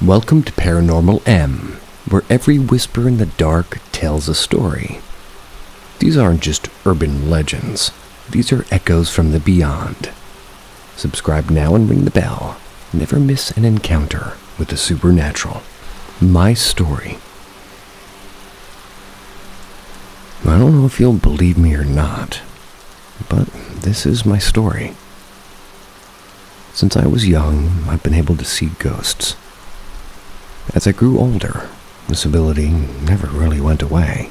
Welcome to Paranormal M, where every whisper in the dark tells a story. These aren't just urban legends. These are echoes from the beyond. Subscribe now and ring the bell. Never miss an encounter with the supernatural. My story. I don't know if you'll believe me or not, but this is my story. Since I was young, I've been able to see ghosts. As I grew older, this ability never really went away.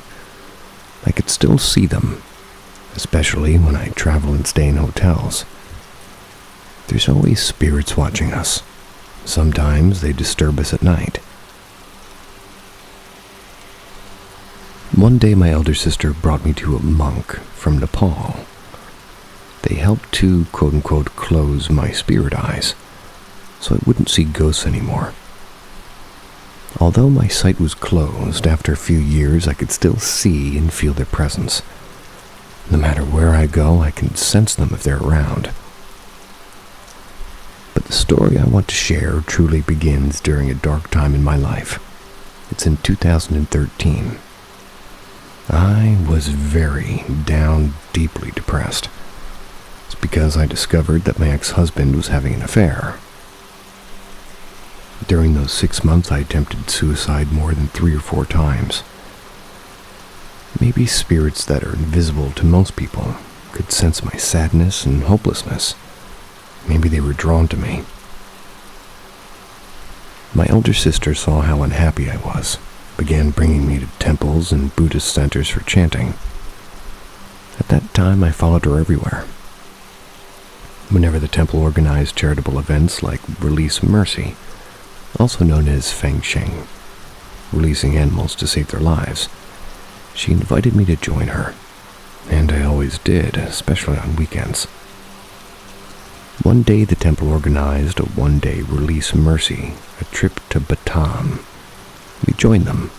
I could still see them, especially when I travel and stay in hotels. There's always spirits watching us. Sometimes they disturb us at night. One day my elder sister brought me to a monk from Nepal. They helped to, quote-unquote, close my spirit eyes, so I wouldn't see ghosts anymore. Although my sight was closed, after a few years I could still see and feel their presence. No matter where I go, I can sense them if they're around. But the story I want to share truly begins during a dark time in my life. It's in 2013. I was very down, deeply depressed. It's because I discovered that my ex-husband was having an affair. During those 6 months, I attempted suicide more than 3 or 4 times. Maybe spirits that are invisible to most people could sense my sadness and hopelessness. Maybe they were drawn to me. My elder sister saw how unhappy I was, began bringing me to temples and Buddhist centers for chanting. At that time, I followed her everywhere. Whenever the temple organized charitable events like Release Mercy, also known as Feng Sheng, releasing animals to save their lives, she invited me to join her, and I always did, especially on weekends. One day the temple organized a one-day Release Mercy, a trip to Batam. We joined them.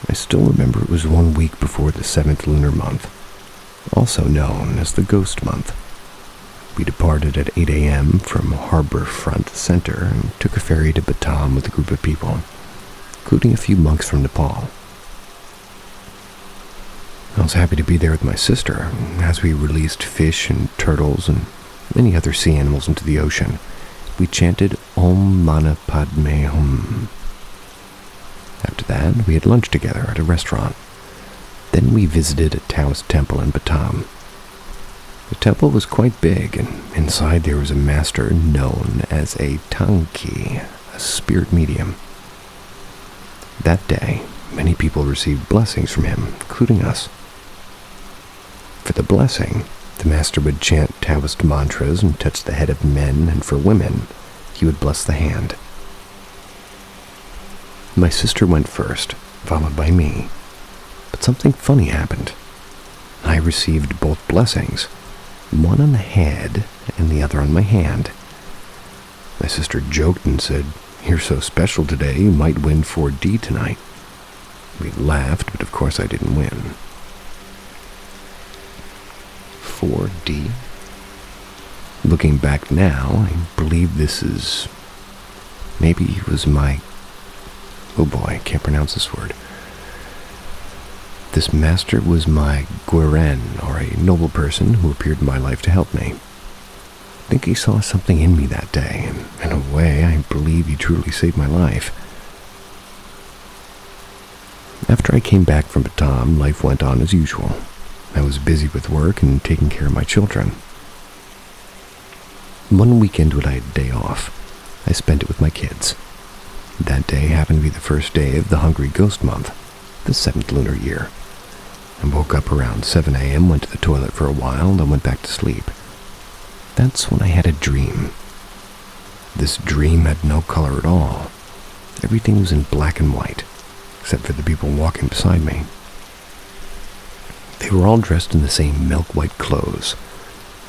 I still remember it was 1 week before the 7th lunar month, also known as the Ghost Month. We departed at 8 a.m. from Harbourfront Center and took a ferry to Batam with a group of people, including a few monks from Nepal. I was happy to be there with my sister as we released fish and turtles and many other sea animals into the ocean. We chanted Om Mani Padme Hum. After that, we had lunch together at a restaurant. Then we visited a Taoist temple in Batam. The temple was quite big, and inside there was a master known as a Tanki, a spirit medium. That day, many people received blessings from him, including us. For the blessing, the master would chant Taoist mantras and touch the head of men, and for women, he would bless the hand. My sister went first, followed by me. But something funny happened. I received both blessings, one on the head and the other on my hand. My sister joked and said, "You're so special today, you might win 4D tonight." We laughed, but of course I didn't win. 4D? Looking back now, I believe this is... maybe it was my... oh boy, I can't pronounce this word. This master was my Gueren, or a noble person who appeared in my life to help me. I think he saw something in me that day, and in a way, I believe he truly saved my life. After I came back from Batam, life went on as usual. I was busy with work and taking care of my children. One weekend when I had a day off, I spent it with my kids. That day happened to be the first day of the Hungry Ghost Month, the 7th lunar year. I woke up around 7 a.m., went to the toilet for a while, then went back to sleep. That's when I had a dream. This dream had no color at all. Everything was in black and white, except for the people walking beside me. They were all dressed in the same milk-white clothes.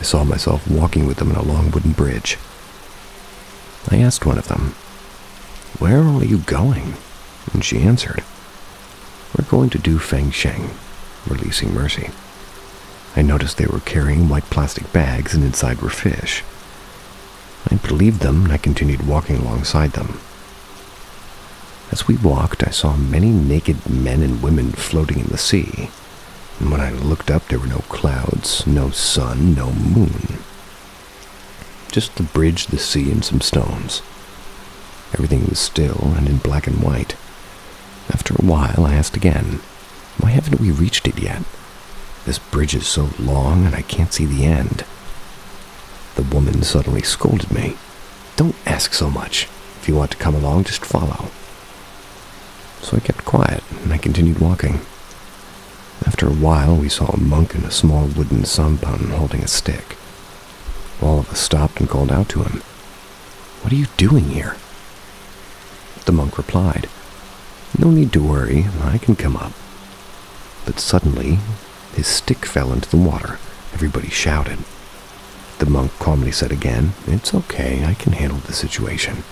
I saw myself walking with them on a long wooden bridge. I asked one of them, "Where are you going?" And she answered, "We're going to do Feng Sheng, releasing mercy." I noticed they were carrying white plastic bags and inside were fish. I believed them and I continued walking alongside them. As we walked, I saw many naked men and women floating in the sea, and when I looked up, there were no clouds, no sun, no moon. Just the bridge, the sea, and some stones. Everything was still and in black and white. After a while, I asked again, why haven't we reached it yet? This bridge is so long and I can't see the end. The woman suddenly scolded me. Don't ask so much. If you want to come along, just follow. So I kept quiet and I continued walking. After a while, we saw a monk in a small wooden sampan holding a stick. All of us stopped and called out to him. What are you doing here? The monk replied, no need to worry, I can come up. But suddenly, his stick fell into the water. Everybody shouted. The monk calmly said again, it's okay, I can handle the situation.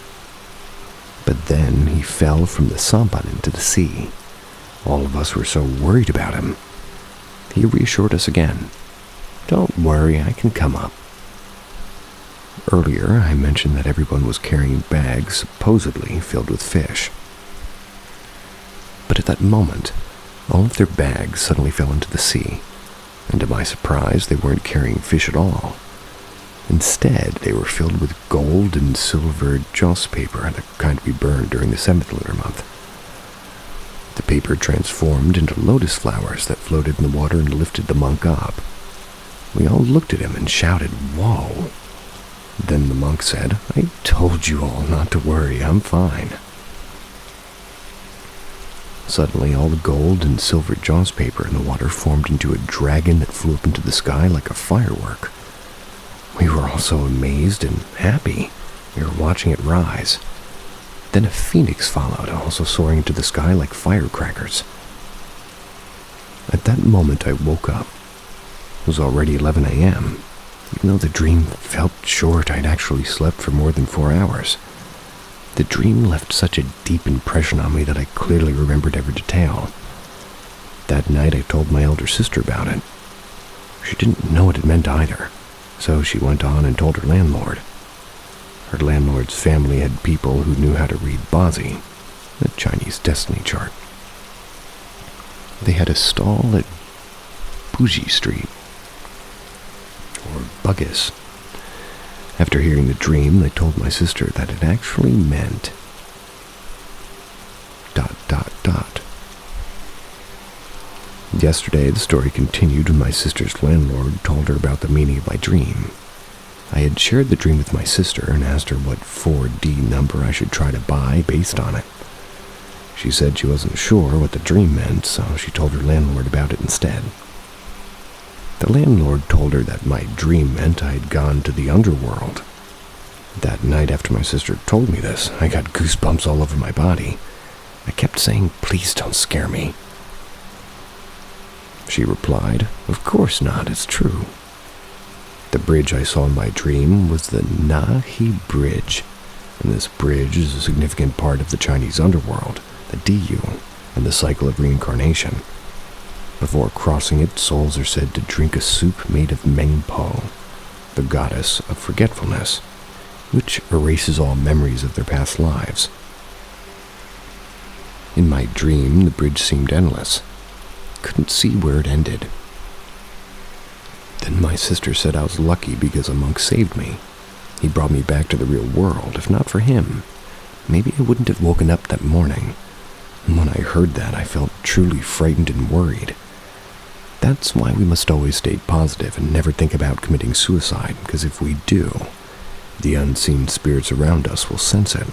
But then he fell from the sampan into the sea. All of us were so worried about him. He reassured us again. Don't worry, I can come up. Earlier, I mentioned that everyone was carrying bags supposedly filled with fish. But at that moment, all of their bags suddenly fell into the sea, and to my surprise, they weren't carrying fish at all. Instead, they were filled with gold and silver joss paper, the kind we burned during the 7th lunar month. The paper transformed into lotus flowers that floated in the water and lifted the monk up. We all looked at him and shouted, whoa! Then the monk said, I told you all not to worry, I'm fine. Suddenly, all the gold and silver joss paper in the water formed into a dragon that flew up into the sky like a firework. We were all so amazed and happy. We were watching it rise. Then a phoenix followed, also soaring into the sky like firecrackers. At that moment, I woke up. It was already 11 a.m. Even though the dream felt short, I'd actually slept for more than 4 hours. The dream left such a deep impression on me that I clearly remembered every detail. That night, I told my elder sister about it. She didn't know what it meant either, so she went on and told her landlord. Her landlord's family had people who knew how to read Bazi, the Chinese destiny chart. They had a stall at Bougie Street, or Buggis. After hearing the dream, I told my sister that it actually meant ... Yesterday, the story continued when my sister's landlord told her about the meaning of my dream. I had shared the dream with my sister and asked her what 4D number I should try to buy based on it. She said she wasn't sure what the dream meant, so she told her landlord about it instead. The landlord told her that my dream meant I had gone to the underworld. That night after my sister told me this, I got goosebumps all over my body. I kept saying, please don't scare me. She replied, of course not, it's true. The bridge I saw in my dream was the Nahi Bridge, and this bridge is a significant part of the Chinese underworld, the Diyu, and the cycle of reincarnation. Before crossing it, souls are said to drink a soup made of Mengpo, the goddess of forgetfulness, which erases all memories of their past lives. In my dream, the bridge seemed endless. Couldn't see where it ended. Then my sister said I was lucky because a monk saved me. He brought me back to the real world. If not for him, maybe I wouldn't have woken up that morning. And when I heard that, I felt truly frightened and worried. That's why we must always stay positive and never think about committing suicide, because if we do, the unseen spirits around us will sense it.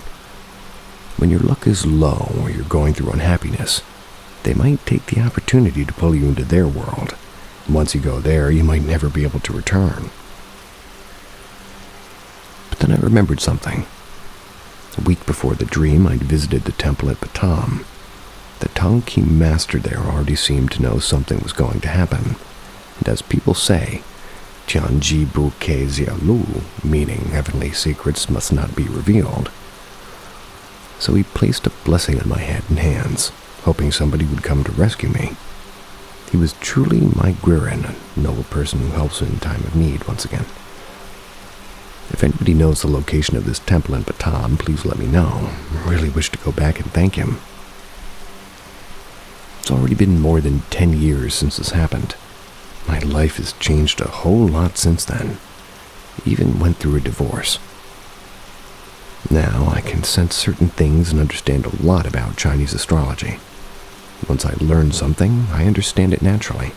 When your luck is low or you're going through unhappiness, they might take the opportunity to pull you into their world. Once you go there, you might never be able to return. But then I remembered something. A week before the dream, I'd visited the temple at Batam. The Tongki master there already seemed to know something was going to happen. And as people say, Tianji Bu Ke Zia Lu, meaning heavenly secrets must not be revealed. So he placed a blessing on my head and hands, hoping somebody would come to rescue me. He was truly my Guirin, a noble person who helps in time of need once again. If anybody knows the location of this temple in Batam, please let me know. I really wish to go back and thank him. It's already been more than 10 years since this happened. My life has changed a whole lot since then. Even went through a divorce. Now I can sense certain things and understand a lot about Chinese astrology. Once I learn something, I understand it naturally.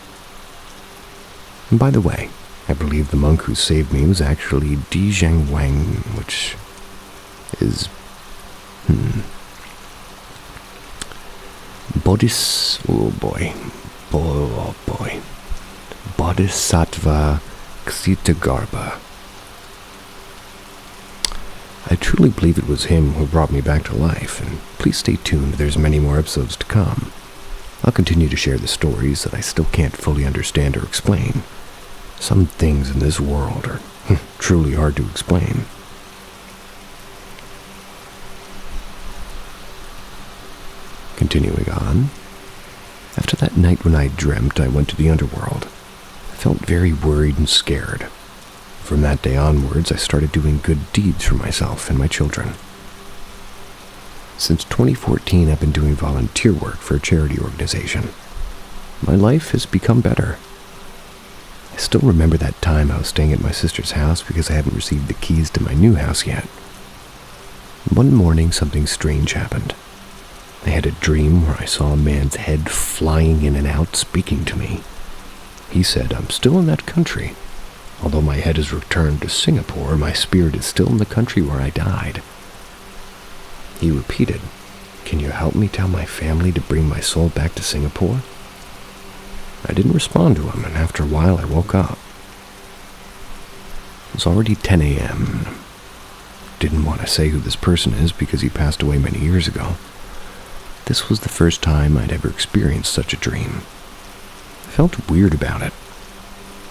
And by the way, I believe the monk who saved me was actually Di Zheng Wang, which is... Bodhisattva Ksitagarbha. I truly believe it was him who brought me back to life, and please stay tuned, there's many more episodes to come. I'll continue to share the stories that I still can't fully understand or explain. Some things in this world are truly hard to explain. Continuing on. After that night when I dreamt I went to the underworld, I felt very worried and scared. From that day onwards, I started doing good deeds for myself and my children. Since 2014, I've been doing volunteer work for a charity organization. My life has become better. I still remember that time I was staying at my sister's house because I hadn't received the keys to my new house yet. One morning, something strange happened. I had a dream where I saw a man's head flying in and out, speaking to me. He said, "I'm still in that country. Although my head has returned to Singapore, my spirit is still in the country where I died." He repeated, "Can you help me tell my family to bring my soul back to Singapore?" I didn't respond to him, and after a while I woke up. It was already 10 a.m. Didn't want to say who this person is because he passed away many years ago. This was the first time I'd ever experienced such a dream. I felt weird about it.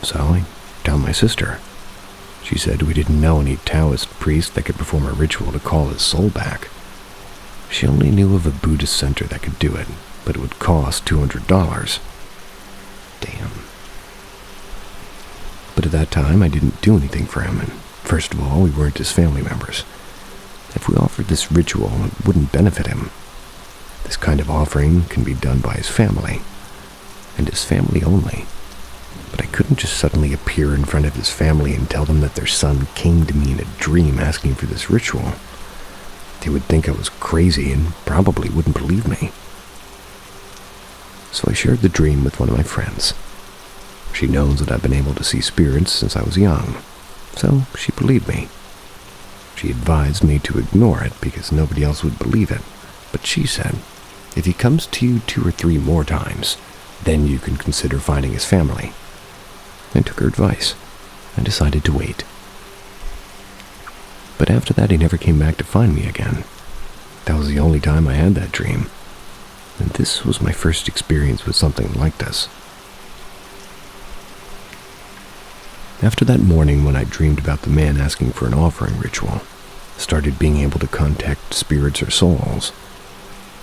So I told my sister. She said we didn't know any Taoist priest that could perform a ritual to call his soul back. She only knew of a Buddhist center that could do it, but it would cost $200. Damn. But at that time, I didn't do anything for him, and first of all, we weren't his family members. If we offered this ritual, it wouldn't benefit him. This kind of offering can be done by his family, and his family only. But I couldn't just suddenly appear in front of his family and tell them that their son came to me in a dream asking for this ritual. They would think I was crazy and probably wouldn't believe me. So I shared the dream with one of my friends. She knows that I've been able to see spirits since I was young, so she believed me. She advised me to ignore it because nobody else would believe it, but she said, if he comes to you 2 or 3 more times, then you can consider finding his family. I took her advice. I decided to wait. But after that, he never came back to find me again. That was the only time I had that dream. And this was my first experience with something like this. After that morning when I dreamed about the man asking for an offering ritual, I started being able to contact spirits or souls.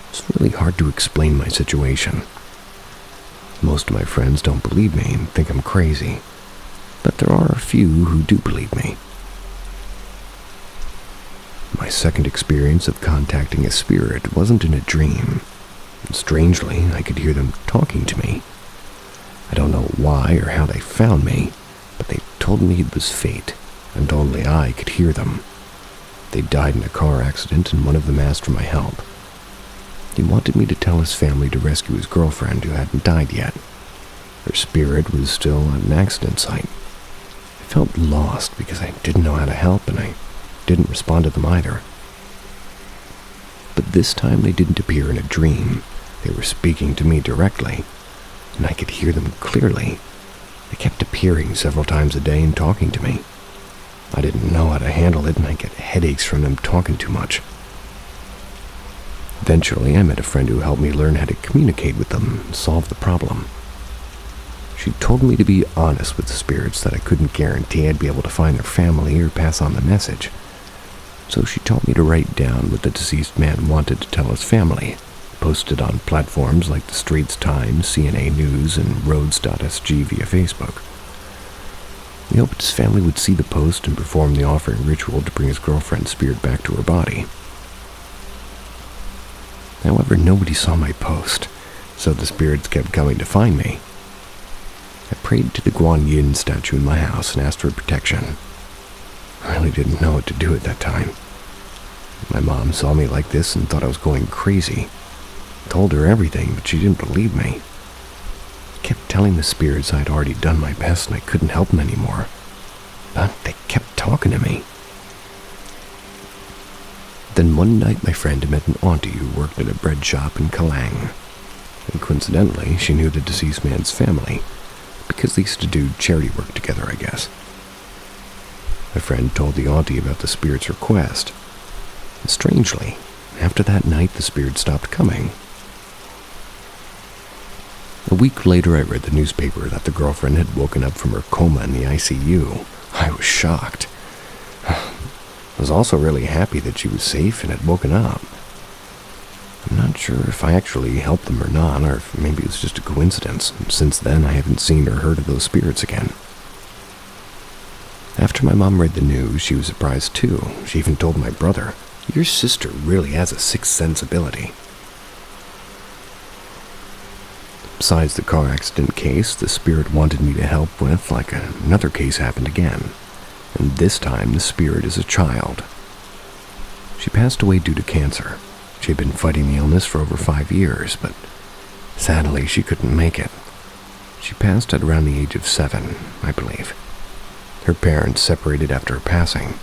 It's really hard to explain my situation. Most of my friends don't believe me and think I'm crazy, but there are a few who do believe me. My second experience of contacting a spirit wasn't in a dream. Strangely, I could hear them talking to me. I don't know why or how they found me, but they told me it was fate, and only I could hear them. They died in a car accident, and one of them asked for my help. He wanted me to tell his family to rescue his girlfriend who hadn't died yet. Her spirit was still at an accident site. I felt lost because I didn't know how to help, and I didn't respond to them either. But this time they didn't appear in a dream. They were speaking to me directly, and I could hear them clearly. They kept appearing several times a day and talking to me. I didn't know how to handle it, and I get headaches from them talking too much. Eventually, I met a friend who helped me learn how to communicate with them and solve the problem. She told me to be honest with the spirits, that I couldn't guarantee I'd be able to find their family or pass on the message. So she taught me to write down what the deceased man wanted to tell his family, post it on platforms like the Straits Times, CNA News, and Rhodes.sg via Facebook. He hoped his family would see the post and perform the offering ritual to bring his girlfriend's spirit back to her body. However, nobody saw my post, so the spirits kept coming to find me. I prayed to the Guan Yin statue in my house and asked for protection. I really didn't know what to do at that time. My mom saw me like this and thought I was going crazy. I told her everything, but she didn't believe me. I kept telling the spirits I had already done my best and I couldn't help them anymore. But they kept talking to me. Then one night my friend met an auntie who worked at a bread shop in Kalang. And coincidentally, she knew the deceased man's family, because they used to do charity work together, I guess. My friend told the auntie about the spirit's request. And strangely, after that night, the spirit stopped coming. A week later, I read the newspaper that the girlfriend had woken up from her coma in the ICU. I was shocked. I was also really happy that she was safe and had woken up. I'm not sure if I actually helped them or not, or if maybe it was just a coincidence. Since then, I haven't seen or heard of those spirits again. After my mom read the news, she was surprised too. She even told my brother, "Your sister really has a sixth sense ability." Besides the car accident case, the spirit wanted me to help with, another case happened again. And this time, the spirit is a child. She passed away due to cancer. She had been fighting the illness for over 5 years, but sadly, she couldn't make it. She passed at around the age of 7, I believe. Her parents separated after her passing.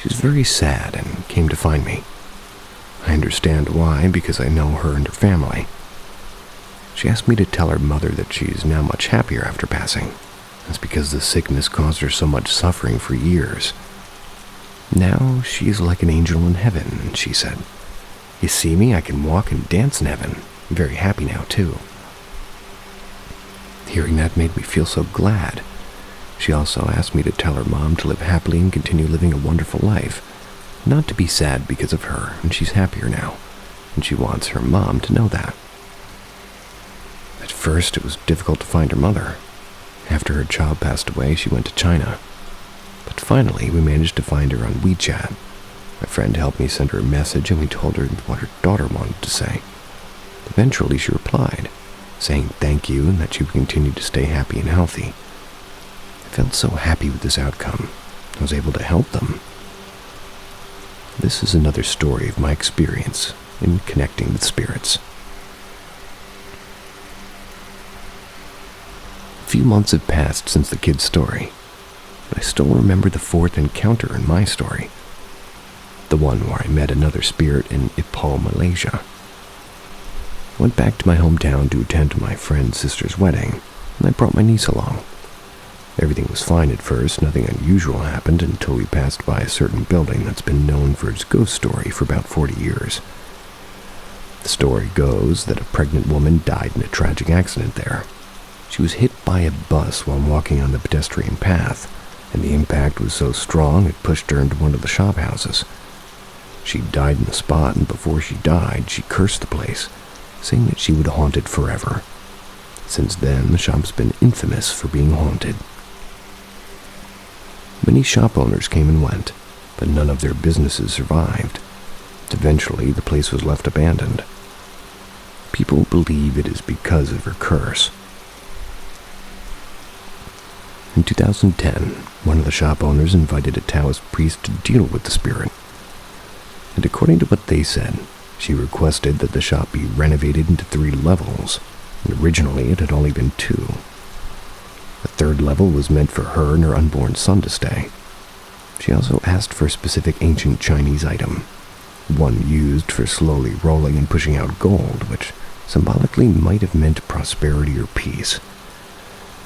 She was very sad and came to find me. I understand why, because I know her and her family. She asked me to tell her mother that she is now much happier after passing. That's because the sickness caused her so much suffering for years. Now she is like an angel in heaven, and she said, "You see me, I can walk and dance in heaven. I'm very happy now, too." Hearing that made me feel so glad. She also asked me to tell her mom to live happily and continue living a wonderful life, not to be sad because of her, and she's happier now, and she wants her mom to know that. At first, it was difficult to find her mother. After her child passed away, she went to China. But finally, we managed to find her on WeChat. My friend helped me send her a message, and we told her what her daughter wanted to say. Eventually, she replied, saying thank you and that she would continue to stay happy and healthy. I felt so happy with this outcome. I was able to help them. This is another story of my experience in connecting with spirits. A few months have passed since the kid's story, but I still remember the fourth encounter in my story. The one where I met another spirit in Ipoh, Malaysia. I went back to my hometown to attend my friend's sister's wedding, and I brought my niece along. Everything was fine at first, nothing unusual happened until we passed by a certain building that's been known for its ghost story for about 40 years. The story goes that a pregnant woman died in a tragic accident there. She was hit by a bus while walking on the pedestrian path, and the impact was so strong it pushed her into one of the shop houses. She died in the spot, and before she died, she cursed the place, saying that she would haunt it forever. Since then, the shop's been infamous for being haunted. Many shop owners came and went, but none of their businesses survived. Eventually, the place was left abandoned. People believe it is because of her curse. In 2010, one of the shop owners invited a Taoist priest to deal with the spirit. And according to what they said, she requested that the shop be renovated into 3 levels, and originally it had only been 2. The 3rd level was meant for her and her unborn son to stay. She also asked for a specific ancient Chinese item, one used for slowly rolling and pushing out gold, which symbolically might have meant prosperity or peace.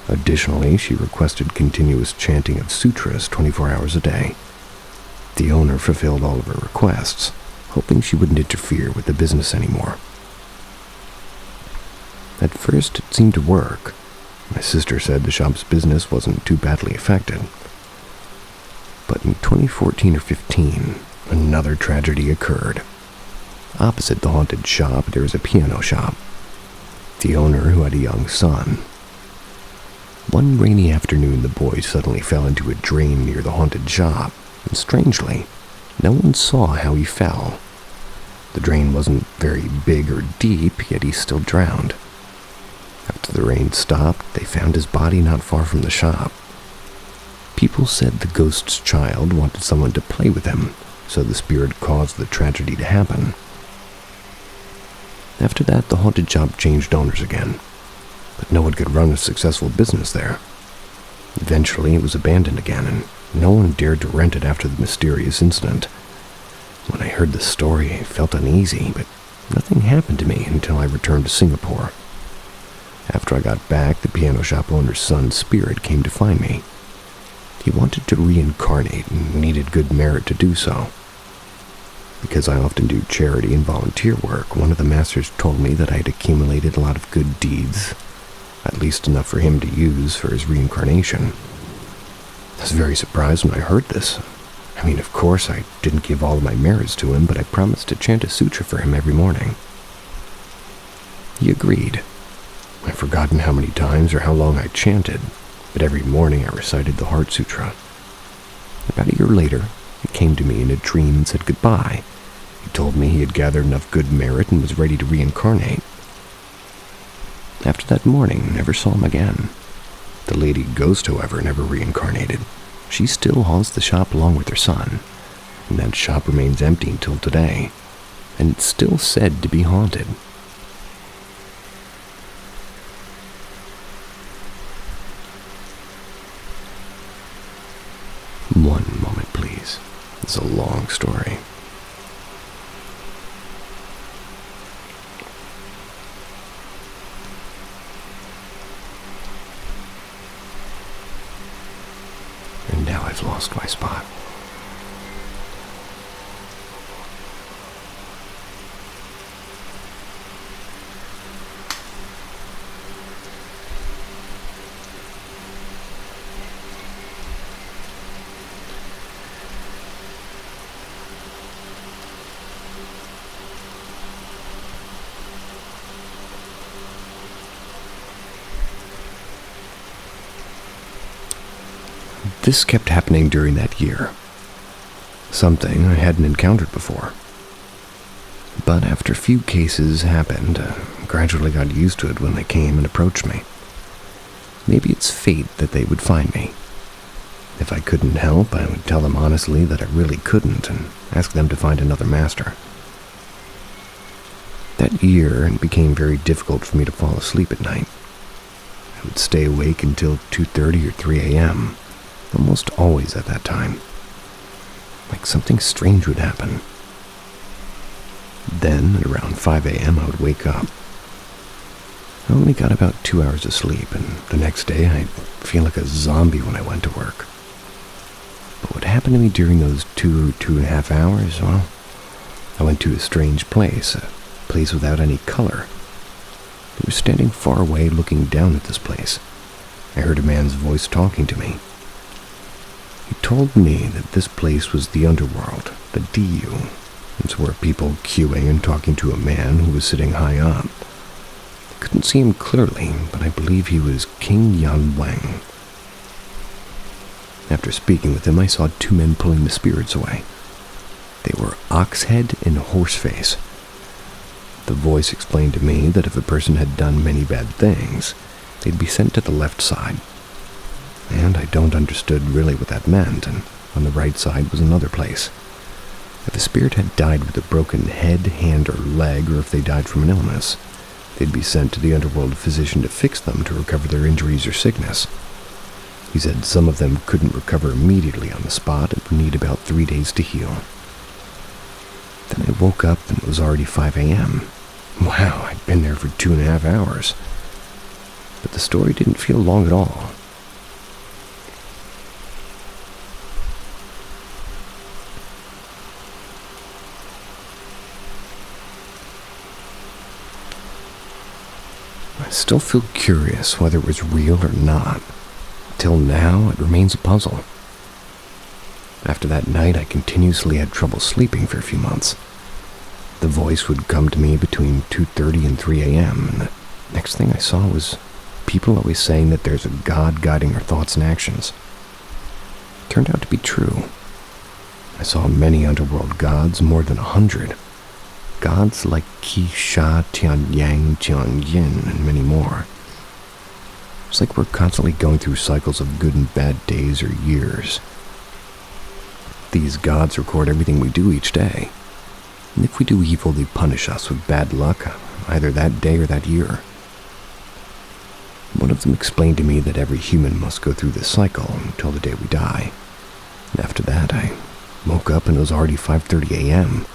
Additionally, she requested continuous chanting of sutras 24 hours a day. The owner fulfilled all of her requests, hoping she wouldn't interfere with the business anymore. At first, it seemed to work. My sister said the shop's business wasn't too badly affected. But in 2014 or 15, another tragedy occurred. Opposite the haunted shop, there was a piano shop. The owner, who had a young son, One rainy afternoon, the boys suddenly fell into a drain near the haunted shop, and strangely, no one saw how he fell. The drain wasn't very big or deep, yet he still drowned. After the rain stopped, they found his body not far from the shop. People said the ghost's child wanted someone to play with him, so the spirit caused the tragedy to happen. After that, the haunted shop changed owners again, but no one could run a successful business there. Eventually, it was abandoned again, and no one dared to rent it after the mysterious incident. When I heard the story, I felt uneasy, but nothing happened to me until I returned to Singapore. After I got back, the piano shop owner's son's spirit came to find me. He wanted to reincarnate and needed good merit to do so. Because I often do charity and volunteer work, one of the masters told me that I had accumulated a lot of good deeds, at least enough for him to use for his reincarnation. I was very surprised when I heard this. I mean, of course, I didn't give all of my merits to him, but I promised to chant a sutra for him every morning. He agreed. I've forgotten how many times or how long I chanted, but every morning I recited the Heart Sutra. About a year later, he came to me in a dream and said goodbye. He told me he had gathered enough good merit and was ready to reincarnate. After that morning, I never saw him again. The lady ghost, however, never reincarnated. She still haunts the shop along with her son, and that shop remains empty until today, and it's still said to be haunted. One moment, please. It's a long story. And now I've lost my spot. This kept happening during that year. Something I hadn't encountered before. But after a few cases happened, I gradually got used to it when they came and approached me. Maybe it's fate that they would find me. If I couldn't help, I would tell them honestly that I really couldn't and ask them to find another master. That year, it became very difficult for me to fall asleep at night. I would stay awake until 2:30 or 3 a.m., almost always at that time. Like something strange would happen. Then, at around 5 a.m., I would wake up. I only got about 2 hours of sleep, and the next day I'd feel like a zombie when I went to work. But what happened to me during those 2.5 hours, well, I went to a strange place, a place without any color. I was standing far away looking down at this place. I heard a man's voice talking to me. He told me that this place was the underworld, the DU. It's where people queuing and talking to a man who was sitting high up. I couldn't see him clearly, but I believe he was King Yan Wang. After speaking with him, I saw two men pulling the spirits away. They were Oxhead and Horseface. The voice explained to me that if a person had done many bad things, they'd be sent to the left side. And I don't understood really what that meant, and on the right side was another place. If a spirit had died with a broken head, hand, or leg, or if they died from an illness, they'd be sent to the underworld physician to fix them to recover their injuries or sickness. He said some of them couldn't recover immediately on the spot and would need about 3 days to heal. Then I woke up and it was already 5 a.m. Wow, I'd been there for 2.5 hours. But the story didn't feel long at all. I still feel curious whether it was real or not. Till now, it remains a puzzle. After that night, I continuously had trouble sleeping for a few months. The voice would come to me between 2:30 and 3 a.m., and the next thing I saw was people always saying that there's a God guiding our thoughts and actions. It turned out to be true. I saw many underworld gods, more than 100. Gods like Qi, Sha, Tian Yang, Tian Yin, and many more. It's like we're constantly going through cycles of good and bad days or years. These gods record everything we do each day. And if we do evil, they punish us with bad luck, either that day or that year. One of them explained to me that every human must go through this cycle until the day we die. And after that, I woke up and it was already 5:30 a.m.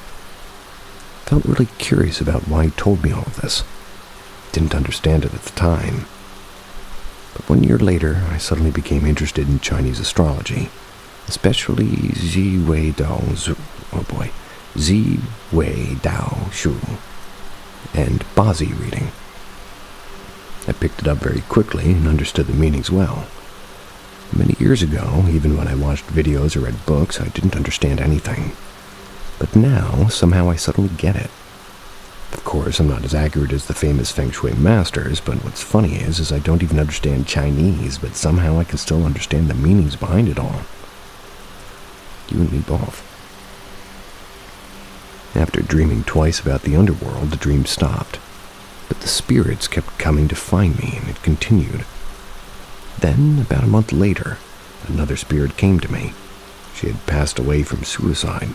Felt really curious about why he told me all of this. Didn't understand it at the time. But 1 year later, I suddenly became interested in Chinese astrology, especially Zi Wei Dao Shu and Bazi reading. I picked it up very quickly and understood the meanings well. Many years ago, even when I watched videos or read books, I didn't understand anything. But now, somehow I suddenly get it. Of course, I'm not as accurate as the famous Feng Shui masters, but what's funny is I don't even understand Chinese, but somehow I can still understand the meanings behind it all. You and me both. After dreaming twice about the underworld, the dream stopped. But the spirits kept coming to find me, and it continued. Then, about a month later, another spirit came to me. She had passed away from suicide.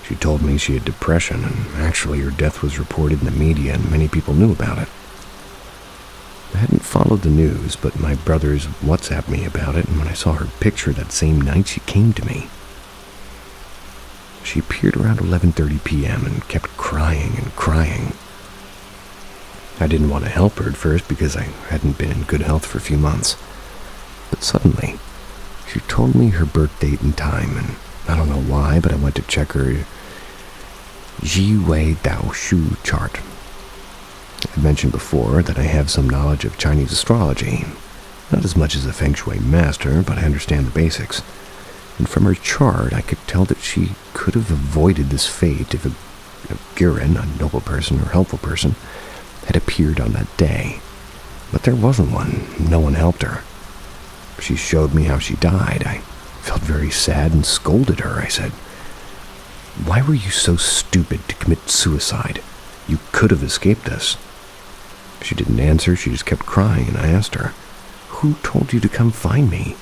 She told me she had depression, and actually her death was reported in the media and many people knew about it. I hadn't followed the news, but my brothers WhatsApped me about it, and when I saw her picture that same night, she came to me. She appeared around 11:30 p.m. and kept crying and crying. I didn't want to help her at first because I hadn't been in good health for a few months. But suddenly, she told me her birth date and time, and I don't know why, but I went to check her Ji Wei Dao Shu chart. I mentioned before that I have some knowledge of Chinese astrology. Not as much as a Feng Shui master, but I understand the basics. And from her chart, I could tell that she could have avoided this fate if a Girin, a noble person or helpful person, had appeared on that day. But there wasn't one. No one helped her. She showed me how she died. I felt very sad and scolded her. I said, "Why were you so stupid to commit suicide? You could have escaped this." She didn't answer. She just kept crying, and I asked her, "Who told you to come find me?"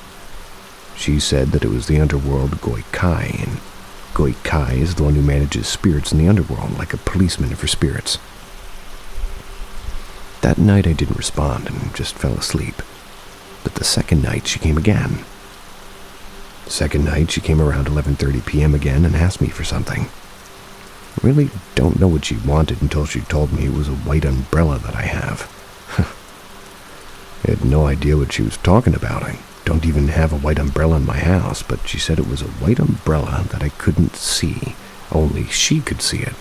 She said that it was the underworld Goi Kai, and Goi Kai is the one who manages spirits in the underworld, like a policeman for spirits. That night I didn't respond and just fell asleep. But the second night she came again. The second night she came around 11:30 p.m. again and asked me for something. I really don't know what she wanted until she told me it was a white umbrella that I have. I had no idea what she was talking about. I don't even have a white umbrella in my house, but she said it was a white umbrella that I couldn't see. Only she could see it.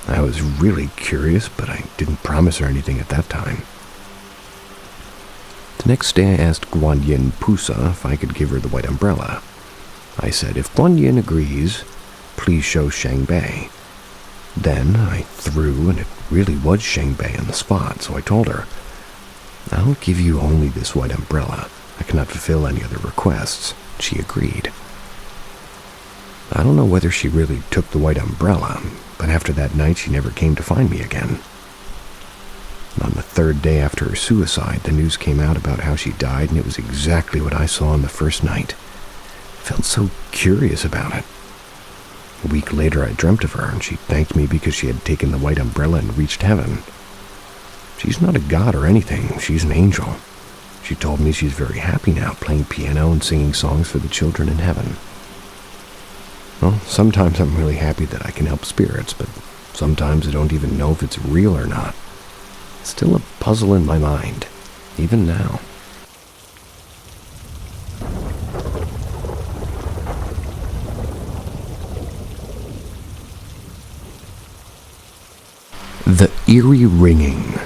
I was really curious, but I didn't promise her anything at that time. The next day I asked Guan Yin Pusa if I could give her the white umbrella. I said, "If Guan Yin agrees, please show Shang Bei." Then I threw, and it really was Shang Bei on the spot, so I told her, "I'll give you only this white umbrella. I cannot fulfill any other requests." She agreed. I don't know whether she really took the white umbrella, but after that night she never came to find me again. On the third day after her suicide, the news came out about how she died, and it was exactly what I saw on the first night. I felt so curious about it. A week later I dreamt of her, and she thanked me because she had taken the white umbrella and reached heaven. She's not a god or anything, she's an angel. She told me she's very happy now, playing piano and singing songs for the children in heaven. Well, sometimes I'm really happy that I can help spirits, but sometimes I don't even know if it's real or not. It's still a puzzle in my mind, even now. The eerie ringing.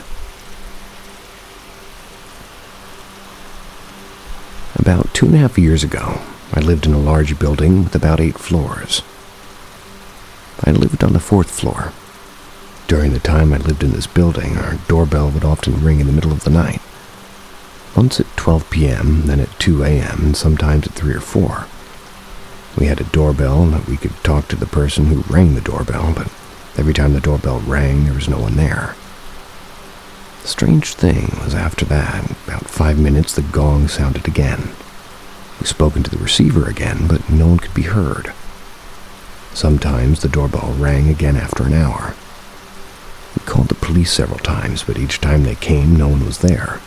About 2.5 years ago, I lived in a large building with about 8 floors. I lived on the 4th floor. During the time I lived in this building, our doorbell would often ring in the middle of the night. Once at 12 p.m., then at 2 a.m., and sometimes at 3 or 4. We had a doorbell that we could talk to the person who rang the doorbell, but every time the doorbell rang, there was no one there. The strange thing was after that, in about 5 minutes, the gong sounded again. We spoke into the receiver again, but no one could be heard. Sometimes the doorbell rang again after an hour. We called the police several times, but each time they came, no one was there.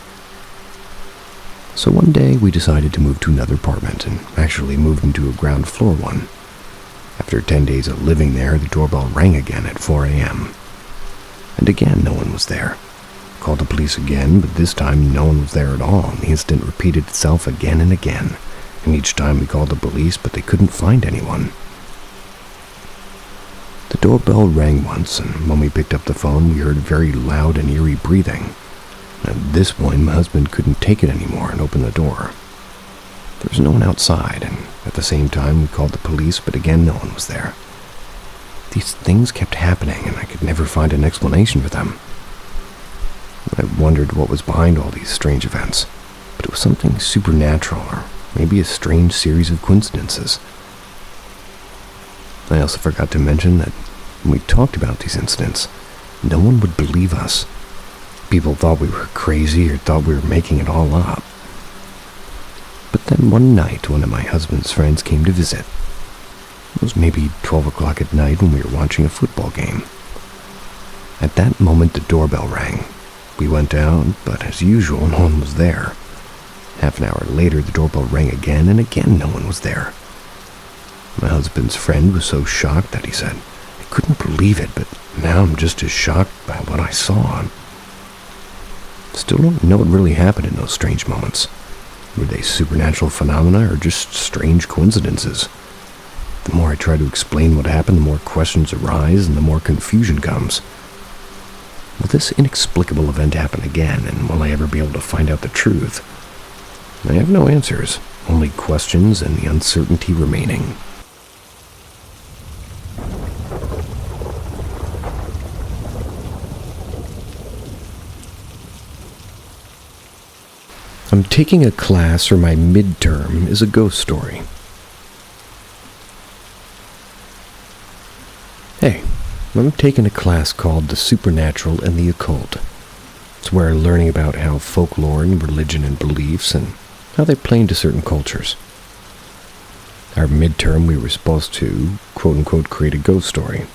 So one day we decided to move to another apartment and actually moved into a ground floor one. After 10 days of living there, the doorbell rang again at 4 a.m. And again, no one was there. Called the police again, but this time no one was there at all, and the incident repeated itself again and again. And each time we called the police, but they couldn't find anyone. The doorbell rang once, and when we picked up the phone, we heard very loud and eerie breathing. At this point, my husband couldn't take it anymore and opened the door. There was no one outside, and at the same time, we called the police, but again, no one was there. These things kept happening, and I could never find an explanation for them. I wondered what was behind all these strange events, but it was something supernatural, or maybe a strange series of coincidences. I also forgot to mention that when we talked about these incidents, no one would believe us. People thought we were crazy or thought we were making it all up. But then one night, one of my husband's friends came to visit. It was maybe 12 o'clock at night when we were watching a football game. At that moment, the doorbell rang. We went out, but as usual, no one was there. Half an hour later, the doorbell rang again, and again no one was there. My husband's friend was so shocked that he said, "I couldn't believe it, but now I'm just as shocked by what I saw." Still don't know what really happened in those strange moments. Were they supernatural phenomena or just strange coincidences? The more I try to explain what happened, the more questions arise and the more confusion comes. Will this inexplicable event happen again, and will I ever be able to find out the truth? I have no answers, only questions and the uncertainty remaining. I'm taking a class for my midterm is a ghost story. Hey, I'm taking a class called The Supernatural and the Occult. It's where I'm learning about how folklore and religion and beliefs and how they play into certain cultures. Our midterm, we were supposed to, quote-unquote, create a ghost story.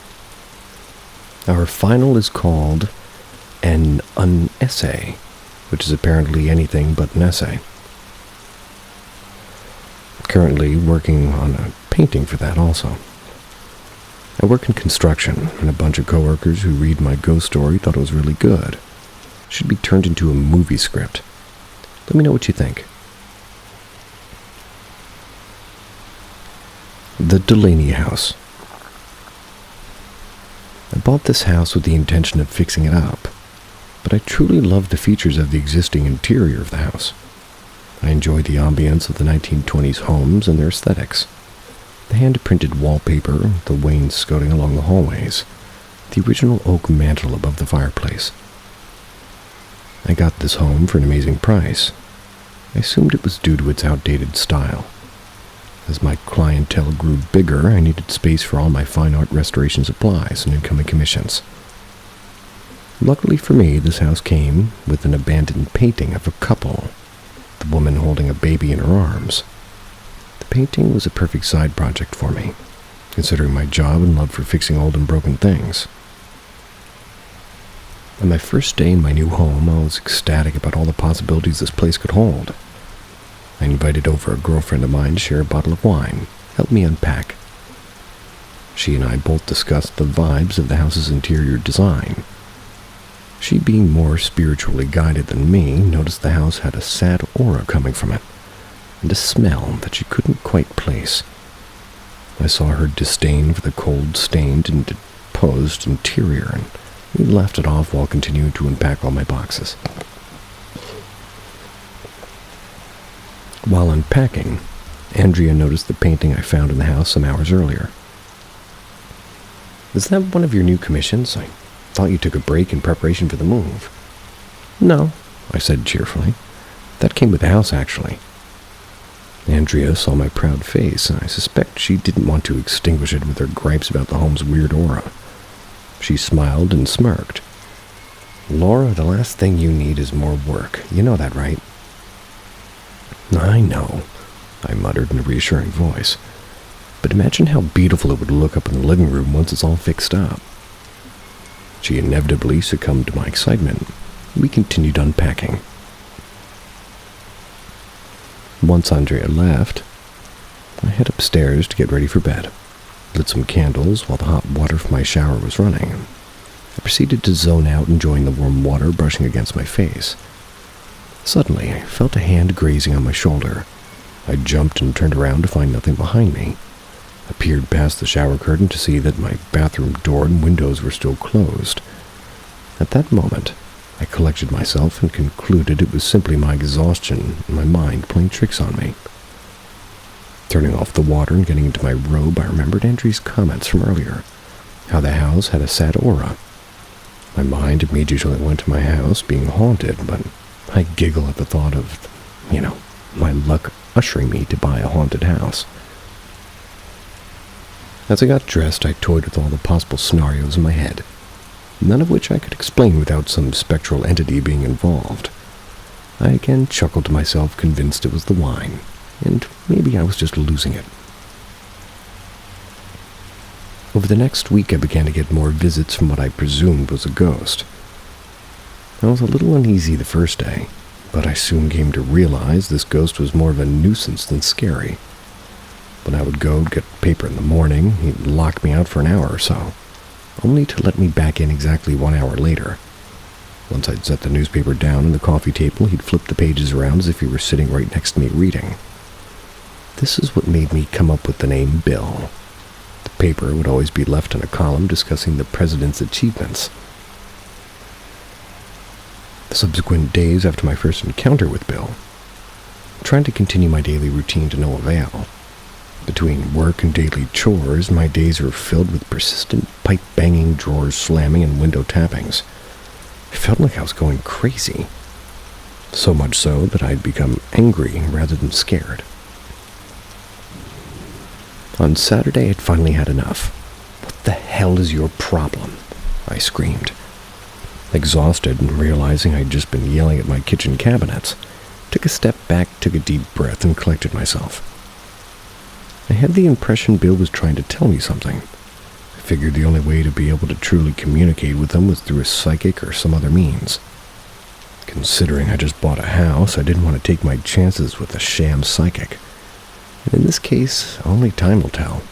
Our final is called an essay, which is apparently anything but an essay. Currently working on a painting for that also. I work in construction, and a bunch of coworkers who read my ghost story thought it was really good. It should be turned into a movie script. Let me know what you think. The Delaney House. I bought this house with the intention of fixing it up, but I truly love the features of the existing interior of the house. I enjoy the ambience of the 1920s homes and their aesthetics. The hand-printed wallpaper, the wainscoting along the hallways, the original oak mantel above the fireplace. I got this home for an amazing price. I assumed it was due to its outdated style. As my clientele grew bigger, I needed space for all my fine art restoration supplies and incoming commissions. Luckily for me, this house came with an abandoned painting of a couple, the woman holding a baby in her arms. The painting was a perfect side project for me, considering my job and love for fixing old and broken things. On my first day in my new home, I was ecstatic about all the possibilities this place could hold. I invited over a girlfriend of mine to share a bottle of wine, help me unpack. She and I both discussed the vibes of the house's interior design. She, being more spiritually guided than me, noticed the house had a sad aura coming from it, and a smell that she couldn't quite place. I saw her disdain for the cold, stained, and deposed interior, and we laughed it off while continuing to unpack all my boxes. While unpacking, Andrea noticed the painting I found in the house some hours earlier. "Is that one of your new commissions? I thought you took a break in preparation for the move." "No," I said cheerfully. That came with the house, actually. Andrea saw my proud face, and I suspect she didn't want to extinguish it with her gripes about the home's weird aura. She smiled and smirked. "Laura, the last thing you need is more work. You know that, right?" "I know," I muttered in a reassuring voice. "But imagine how beautiful it would look up in the living room once it's all fixed up." She inevitably succumbed to my excitement. We continued unpacking. Once Andrea left, I head upstairs to get ready for bed, lit some candles while the hot water from my shower was running. I proceeded to zone out, enjoying the warm water brushing against my face. Suddenly, I felt a hand grazing on my shoulder. I jumped and turned around to find nothing behind me. I peered past the shower curtain to see that my bathroom door and windows were still closed. At that moment, I collected myself and concluded it was simply my exhaustion and my mind playing tricks on me. Turning off the water and getting into my robe, I remembered Andrew's comments from earlier, how the house had a sad aura. My mind immediately went to my house being haunted, but I giggle at the thought of, my luck ushering me to buy a haunted house. As I got dressed, I toyed with all the possible scenarios in my head, none of which I could explain without some spectral entity being involved. I again chuckled to myself, convinced it was the wine, and maybe I was just losing it. Over the next week, I began to get more visits from what I presumed was a ghost. I was a little uneasy the first day, but I soon came to realize this ghost was more of a nuisance than scary. When I would go get paper in the morning, he'd lock me out for an hour or so, only to let me back in exactly 1 hour later. Once I'd set the newspaper down on the coffee table, he'd flip the pages around as if he were sitting right next to me reading. This is what made me come up with the name Bill. The paper would always be left in a column discussing the president's achievements. The subsequent days after my first encounter with Bill, trying to continue my daily routine to no avail. Between work and daily chores, my days were filled with persistent pipe-banging, drawers slamming, and window tappings. I felt like I was going crazy. So much so that I'd become angry rather than scared. On Saturday, I'd finally had enough. "What the hell is your problem?" I screamed. Exhausted and realizing I'd just been yelling at my kitchen cabinets, took a step back, took a deep breath, and collected myself. I had the impression Bill was trying to tell me something. I figured the only way to be able to truly communicate with him was through a psychic or some other means. Considering I just bought a house, I didn't want to take my chances with a sham psychic. And in this case, only time will tell.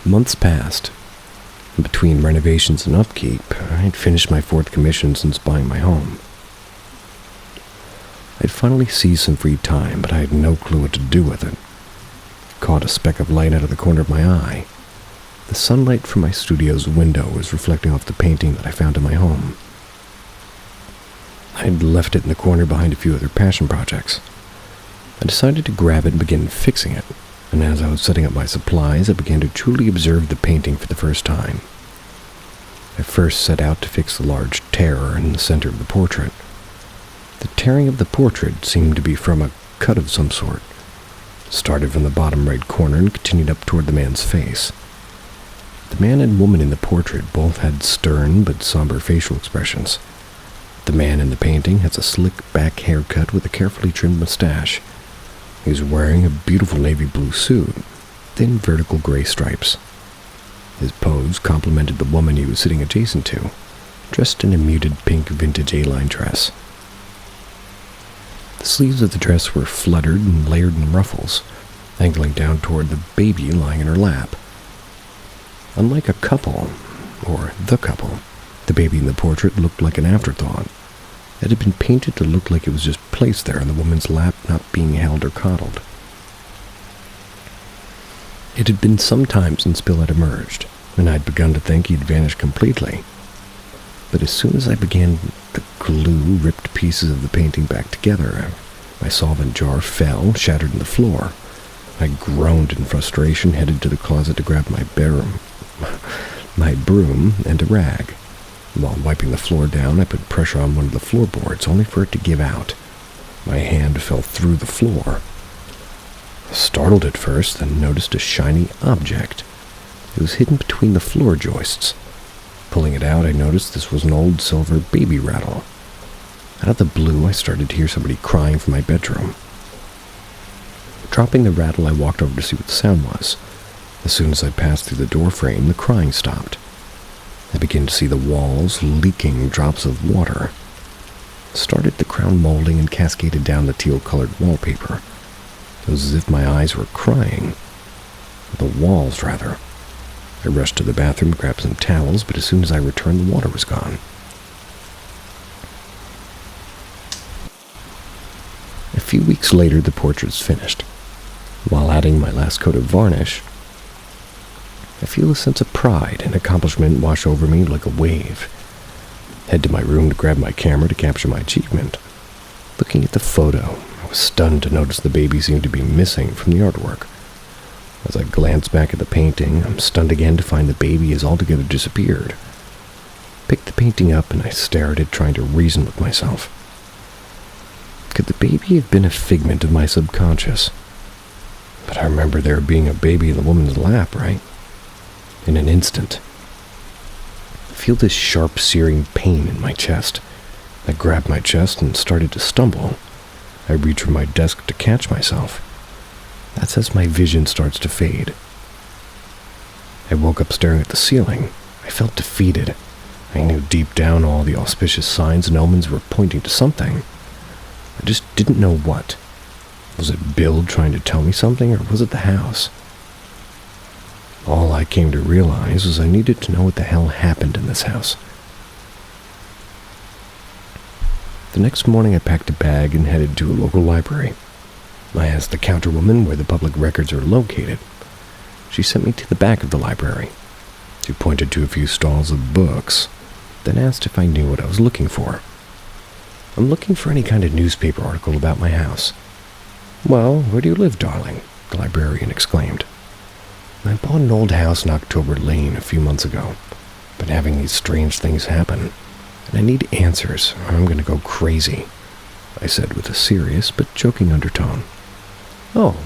Months passed. Between renovations and upkeep, I'd finished my 4th commission since buying my home. I'd finally seized some free time, but I had no clue what to do with it. Caught a speck of light out of the corner of my eye. The sunlight from my studio's window was reflecting off the painting that I found in my home. I'd left it in the corner behind a few other passion projects. I decided to grab it and begin fixing it, and as I was setting up my supplies, I began to truly observe the painting for the first time. I first set out to fix the large tear in the center of the portrait. The tearing of the portrait seemed to be from a cut of some sort. It started from the bottom right corner and continued up toward the man's face. The man and woman in the portrait both had stern but somber facial expressions. The man in the painting has a slick back haircut with a carefully trimmed mustache. He was wearing a beautiful navy blue suit, thin vertical gray stripes. His pose complemented the woman he was sitting adjacent to, dressed in a muted pink vintage A-line dress. The sleeves of the dress were fluttered and layered in ruffles, angling down toward the baby lying in her lap. Unlike a couple, or the couple, the baby in the portrait looked like an afterthought. It had been painted to look like it was just placed there in the woman's lap, not being held or coddled. It had been some time since Bill had emerged, and I'd begun to think he'd vanished completely. But as soon as I began to glue ripped pieces of the painting back together, my solvent jar fell, shattered on the floor. I groaned in frustration, headed to the closet to grab my broom and a rag. While wiping the floor down, I put pressure on one of the floorboards, only for it to give out. My hand fell through the floor. Startled at first, then noticed a shiny object. It was hidden between the floor joists. Pulling it out, I noticed this was an old silver baby rattle. Out of the blue, I started to hear somebody crying from my bedroom. Dropping the rattle, I walked over to see what the sound was. As soon as I passed through the door frame, the crying stopped. I began to see the walls leaking drops of water. Started the crown molding and cascaded down the teal-colored wallpaper. It was as if my eyes were crying. The walls, rather. I rushed to the bathroom to grab some towels, but as soon as I returned, the water was gone. A few weeks later, the portrait was finished. While adding my last coat of varnish, I feel a sense of pride and accomplishment wash over me like a wave. Head to my room to grab my camera to capture my achievement. Looking at the photo, I was stunned to notice the baby seemed to be missing from the artwork. As I glanced back at the painting, I'm stunned again to find the baby has altogether disappeared. Picked the painting up and I stared at it, trying to reason with myself. Could the baby have been a figment of my subconscious? But I remember there being a baby in the woman's lap, right? In an instant, I feel this sharp, searing pain in my chest. I grabbed my chest and started to stumble. I reached for my desk to catch myself. That's as my vision starts to fade. I woke up staring at the ceiling. I felt defeated. I knew deep down all the auspicious signs and omens were pointing to something. I just didn't know what. Was it Bill trying to tell me something, or was it the house? All I came to realize was I needed to know what the hell happened in this house. The next morning I packed a bag and headed to a local library. I asked the counterwoman where the public records are located. She sent me to the back of the library. She pointed to a few stalls of books, then asked if I knew what I was looking for. I'm looking for any kind of newspaper article about my house. Well, where do you live, darling? The librarian exclaimed. I bought an old house in October Lane a few months ago. Been having these strange things happen, and I need answers or I'm going to go crazy, I said with a serious but joking undertone. Oh.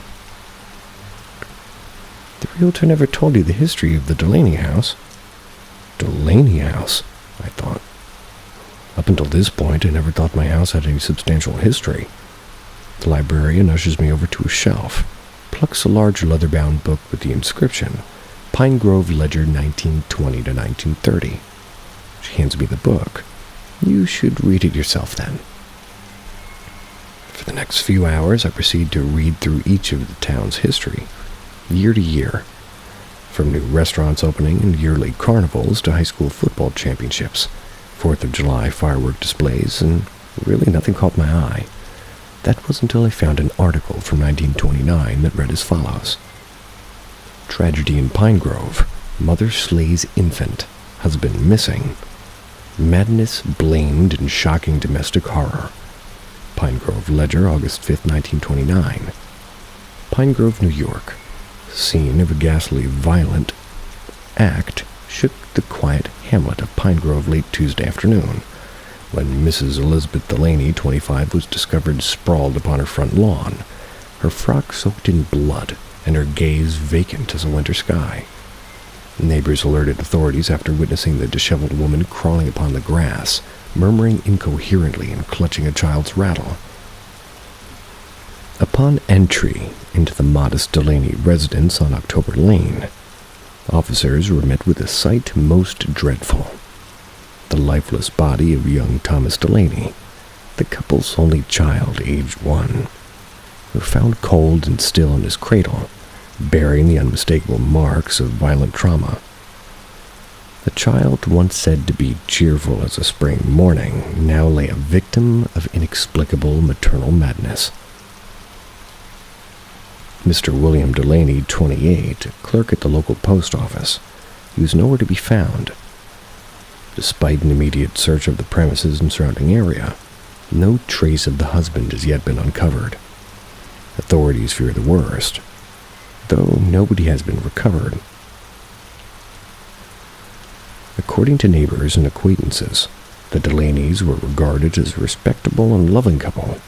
The realtor never told you the history of the Delaney house. Delaney house, I thought. Up until this point, I never thought my house had any substantial history. The librarian ushers me over to a shelf, plucks a large leather-bound book with the inscription, Pine Grove Ledger 1920 to 1930. She hands me the book. You should read it yourself then. For the next few hours, I proceed to read through each of the town's history, year to year, from new restaurants opening and yearly carnivals to high school football championships, 4th of July firework displays, and really nothing caught my eye. That was until I found an article from 1929 that read as follows. Tragedy in Pine Grove. Mother slays infant. Husband missing. Madness blamed in shocking domestic horror. Pine Grove Ledger, August 5th, 1929. Pine Grove, New York. Scene of a ghastly, violent act shook the quiet hamlet of Pine Grove late Tuesday afternoon, when Mrs. Elizabeth Delaney, 25, was discovered sprawled upon her front lawn, her frock soaked in blood and her gaze vacant as a winter sky. Neighbors alerted authorities after witnessing the disheveled woman crawling upon the grass, murmuring incoherently and clutching a child's rattle. Upon entry into the modest Delaney residence on October Lane, officers were met with a sight most dreadful. The lifeless body of young Thomas Delaney, the couple's only child, aged 1, were found cold and still in his cradle, bearing the unmistakable marks of violent trauma. The child, once said to be cheerful as a spring morning, now lay a victim of inexplicable maternal madness. Mr. William Delaney, 28, clerk at the local post office, he was nowhere to be found. Despite an immediate search of the premises and surrounding area, no trace of the husband has yet been uncovered. Authorities fear the worst, though nobody has been recovered. According to neighbors and acquaintances, the Delaneys were regarded as a respectable and loving couple.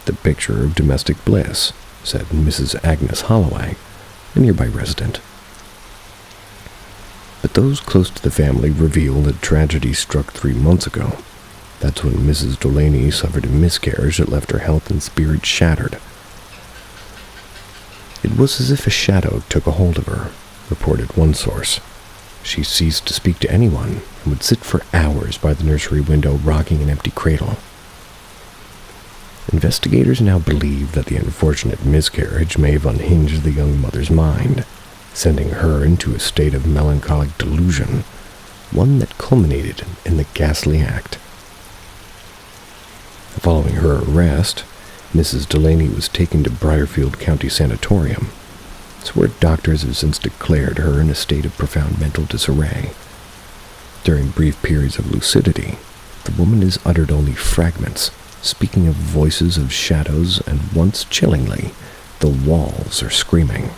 The picture of domestic bliss, said Mrs. Agnes Holloway, a nearby resident. But those close to the family reveal that tragedy struck 3 months ago. That's when Mrs. Delaney suffered a miscarriage that left her health and spirit shattered. It was as if a shadow took a hold of her, reported one source. She ceased to speak to anyone and would sit for hours by the nursery window rocking an empty cradle. Investigators now believe that the unfortunate miscarriage may have unhinged the young mother's mind, sending her into a state of melancholic delusion, one that culminated in the ghastly act. Following her arrest, Mrs. Delaney was taken to Briarfield County Sanatorium. It's where doctors have since declared her in a state of profound mental disarray. During brief periods of lucidity, the woman has uttered only fragments, speaking of voices of shadows, and once chillingly, the walls are screaming.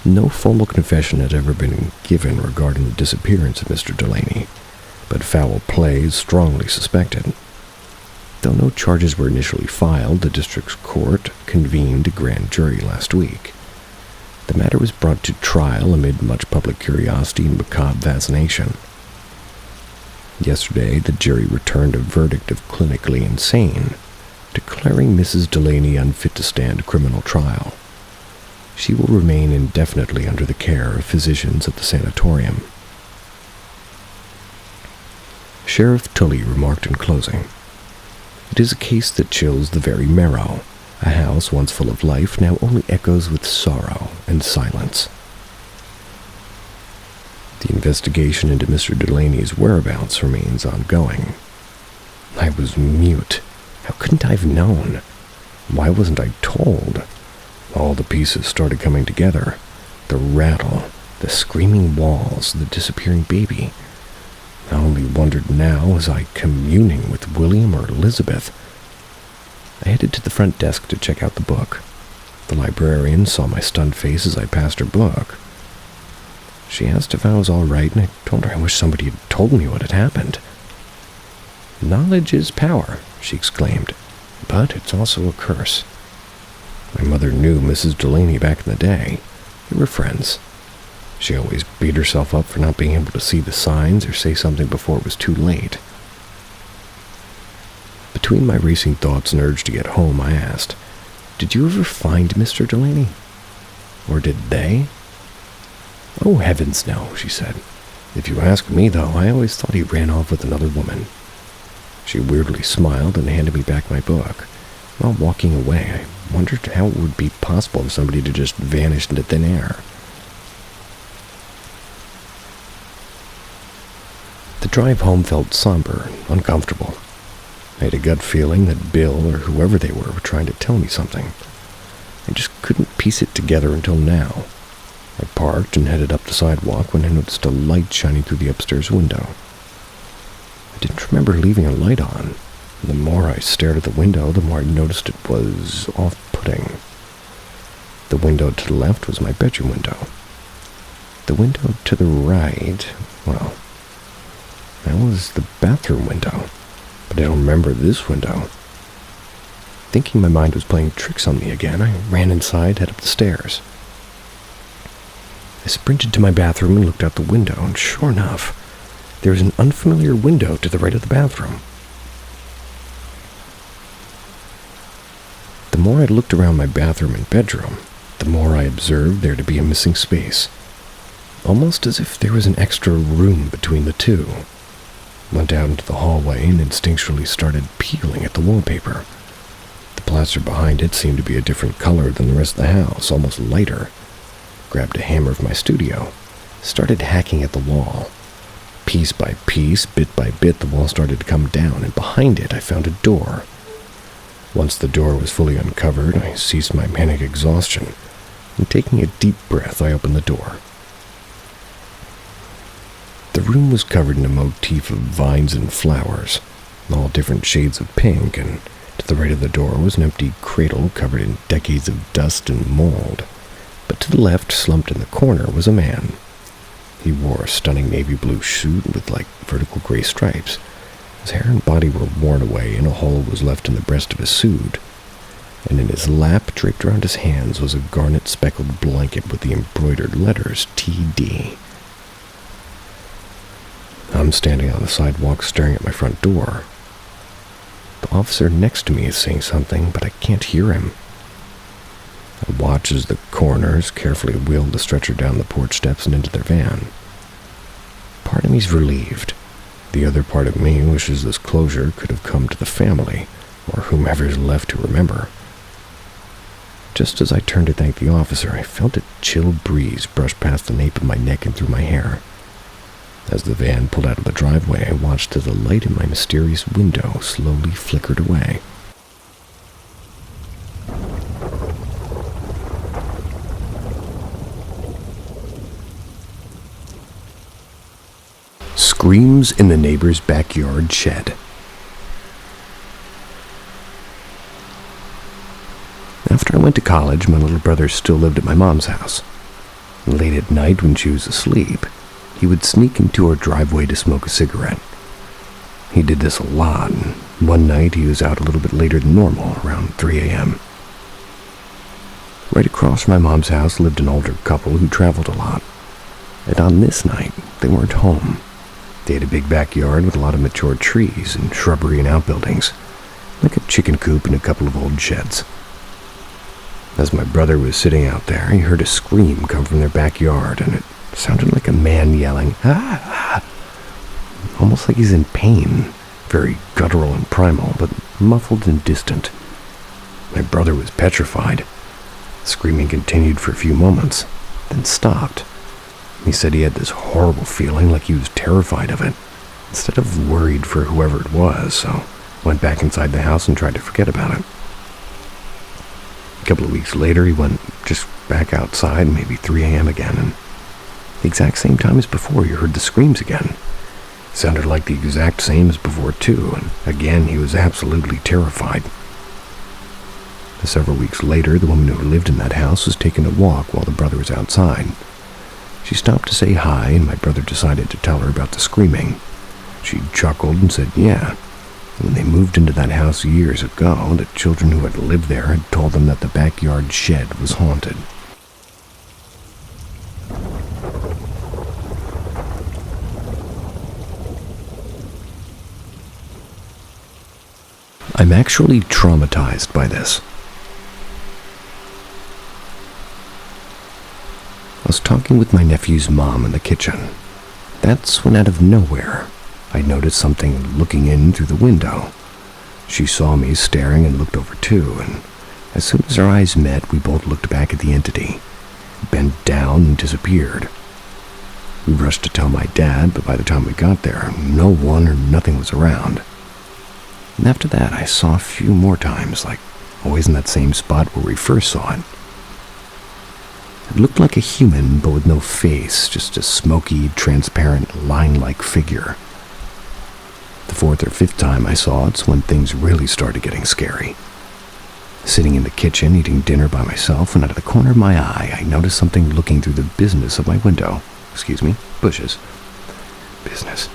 No formal confession had ever been given regarding the disappearance of Mr. Delaney, but foul play is strongly suspected. Though no charges were initially filed, the district's court convened a grand jury last week. The matter was brought to trial amid much public curiosity and macabre fascination. Yesterday, the jury returned a verdict of clinically insane, declaring Mrs. Delaney unfit to stand criminal trial. She will remain indefinitely under the care of physicians at the sanatorium. Sheriff Tully remarked in closing, "It is a case that chills the very marrow. A house once full of life now only echoes with sorrow and silence." The investigation into Mr. Delaney's whereabouts remains ongoing. I was mute. How couldn't I have known? Why wasn't I told? All the pieces started coming together. The rattle, the screaming walls, the disappearing baby. I only wondered now, was I communing with William or Elizabeth? I headed to the front desk to check out the book. The librarian saw my stunned face as I passed her book. She asked if I was all right, and I told her I wish somebody had told me what had happened. "Knowledge is power," she exclaimed, "but it's also a curse." My mother knew Mrs. Delaney back in the day. They were friends. She always beat herself up for not being able to see the signs or say something before it was too late. Between my racing thoughts and urge to get home, I asked, "Did you ever find Mr. Delaney? Or did they?" "Oh, heavens, no," she said. "If you ask me, though, I always thought he ran off with another woman." She weirdly smiled and handed me back my book. While walking away, I wondered how it would be possible for somebody to just vanish into thin air. The drive home felt somber and uncomfortable. I had a gut feeling that Bill or whoever they were trying to tell me something. I just couldn't piece it together until now. I parked and headed up the sidewalk when I noticed a light shining through the upstairs window. I didn't remember leaving a light on. The more I stared at the window, the more I noticed it was off-putting. The window to the left was my bedroom window. The window to the right, well, that was the bathroom window, but I don't remember this window. Thinking my mind was playing tricks on me again, I ran inside, headed up the stairs. I sprinted to my bathroom and looked out the window, and sure enough, there was an unfamiliar window to the right of the bathroom. The more I looked around my bathroom and bedroom, the more I observed there to be a missing space, almost as if there was an extra room between the two. Went out into the hallway and instinctually started peeling at the wallpaper. The plaster behind it seemed to be a different color than the rest of the house, almost lighter. Grabbed a hammer from my studio, started hacking at the wall. Piece by piece, bit by bit, the wall started to come down, and behind it I found a door. Once the door was fully uncovered, I ceased my manic exhaustion, and taking a deep breath, I opened the door. The room was covered in a motif of vines and flowers, all different shades of pink, and to the right of the door was an empty cradle covered in decades of dust and mold. But to the left, slumped in the corner, was a man. He wore a stunning navy blue suit with vertical gray stripes. His hair and body were worn away, and a hole was left in the breast of his suit. And in his lap, draped around his hands, was a garnet-speckled blanket with the embroidered letters TD. I'm standing on the sidewalk staring at my front door. The officer next to me is saying something, but I can't hear him. I watch as the coroners carefully wheel the stretcher down the porch steps and into their van. Part of me's relieved. The other part of me wishes this closure could have come to the family, or whomever's left to remember. Just as I turned to thank the officer, I felt a chill breeze brush past the nape of my neck and through my hair. As the van pulled out of the driveway, I watched as the light in my mysterious window slowly flickered away. Screams in the neighbor's backyard shed. After I went to college, my little brother still lived at my mom's house. Late at night when she was asleep, he would sneak into her driveway to smoke a cigarette. He did this a lot, and one night he was out a little bit later than normal, around 3 a.m. Right across from my mom's house lived an older couple who traveled a lot. And on this night, they weren't home. They had a big backyard with a lot of mature trees and shrubbery and outbuildings, like a chicken coop and a couple of old sheds. As my brother was sitting out there, he heard a scream come from their backyard, and it sounded like a man yelling, "Ah!" Almost like he's in pain, very guttural and primal, but muffled and distant. My brother was petrified. The screaming continued for a few moments, then stopped. He said he had this horrible feeling like he was terrified of it, instead of worried for whoever it was, so went back inside the house and tried to forget about it. A couple of weeks later, he went just back outside, maybe 3 a.m. again, and the exact same time as before, he heard the screams again. It sounded like the exact same as before, too, and again, he was absolutely terrified. Several weeks later, the woman who lived in that house was taking a walk while the brother was outside. She stopped to say hi, and my brother decided to tell her about the screaming. She chuckled and said, yeah. When they moved into that house years ago, the children who had lived there had told them that the backyard shed was haunted. I'm actually traumatized by this. I was talking with my nephew's mom in the kitchen. That's when, out of nowhere, I noticed something looking in through the window. She saw me staring and looked over too, and as soon as our eyes met, we both looked back at the entity. It bent down and disappeared. We rushed to tell my dad, but by the time we got there, no one or nothing was around. And after that, I saw a few more times, always in that same spot where we first saw it. It looked like a human, but with no face, just a smoky, transparent, line-like figure. The fourth or fifth time I saw it's when things really started getting scary. Sitting in the kitchen, eating dinner by myself, and out of the corner of my eye, I noticed something looking through the business of my window. Bushes. Business.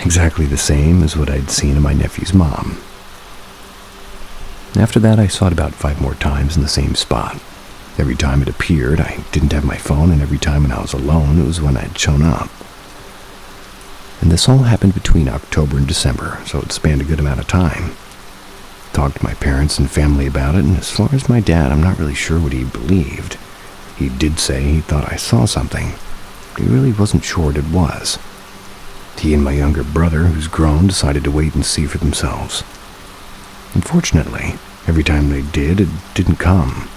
Exactly the same as what I'd seen in my nephew's mom. After that, I saw it about 5 more times in the same spot. Every time it appeared, I didn't have my phone, and every time when I was alone, it was when I'd shown up. And this all happened between October and December, so it spanned a good amount of time. Talked to my parents and family about it, and as far as my dad, I'm not really sure what he believed. He did say he thought I saw something, but he really wasn't sure what it was. He and my younger brother, who's grown, decided to wait and see for themselves. Unfortunately, every time they did, it didn't come.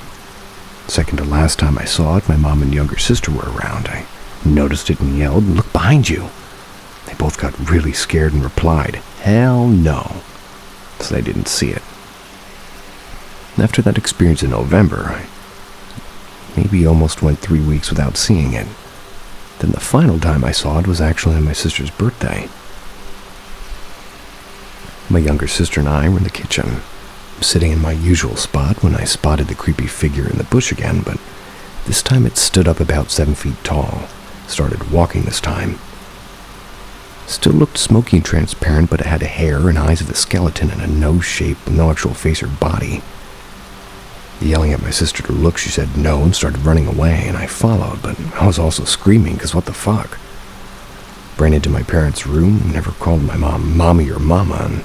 Second to last time I saw it, my mom and younger sister were around. I noticed it and yelled, "Look behind you!" They both got really scared and replied, "Hell no," so they didn't see it. After that experience in November, I maybe almost went 3 weeks without seeing it. Then the final time I saw it was actually on my sister's birthday. My younger sister and I were in the kitchen, sitting in my usual spot when I spotted the creepy figure in the bush again, but this time it stood up about 7 feet tall, started walking this time. Still looked smoky and transparent, but it had hair and eyes of a skeleton and a nose shape with no actual face or body. Yelling at my sister to look, she said no and started running away, and I followed, but I was also screaming because what the fuck? Ran into my parents' room, never called my mom mommy or mama, and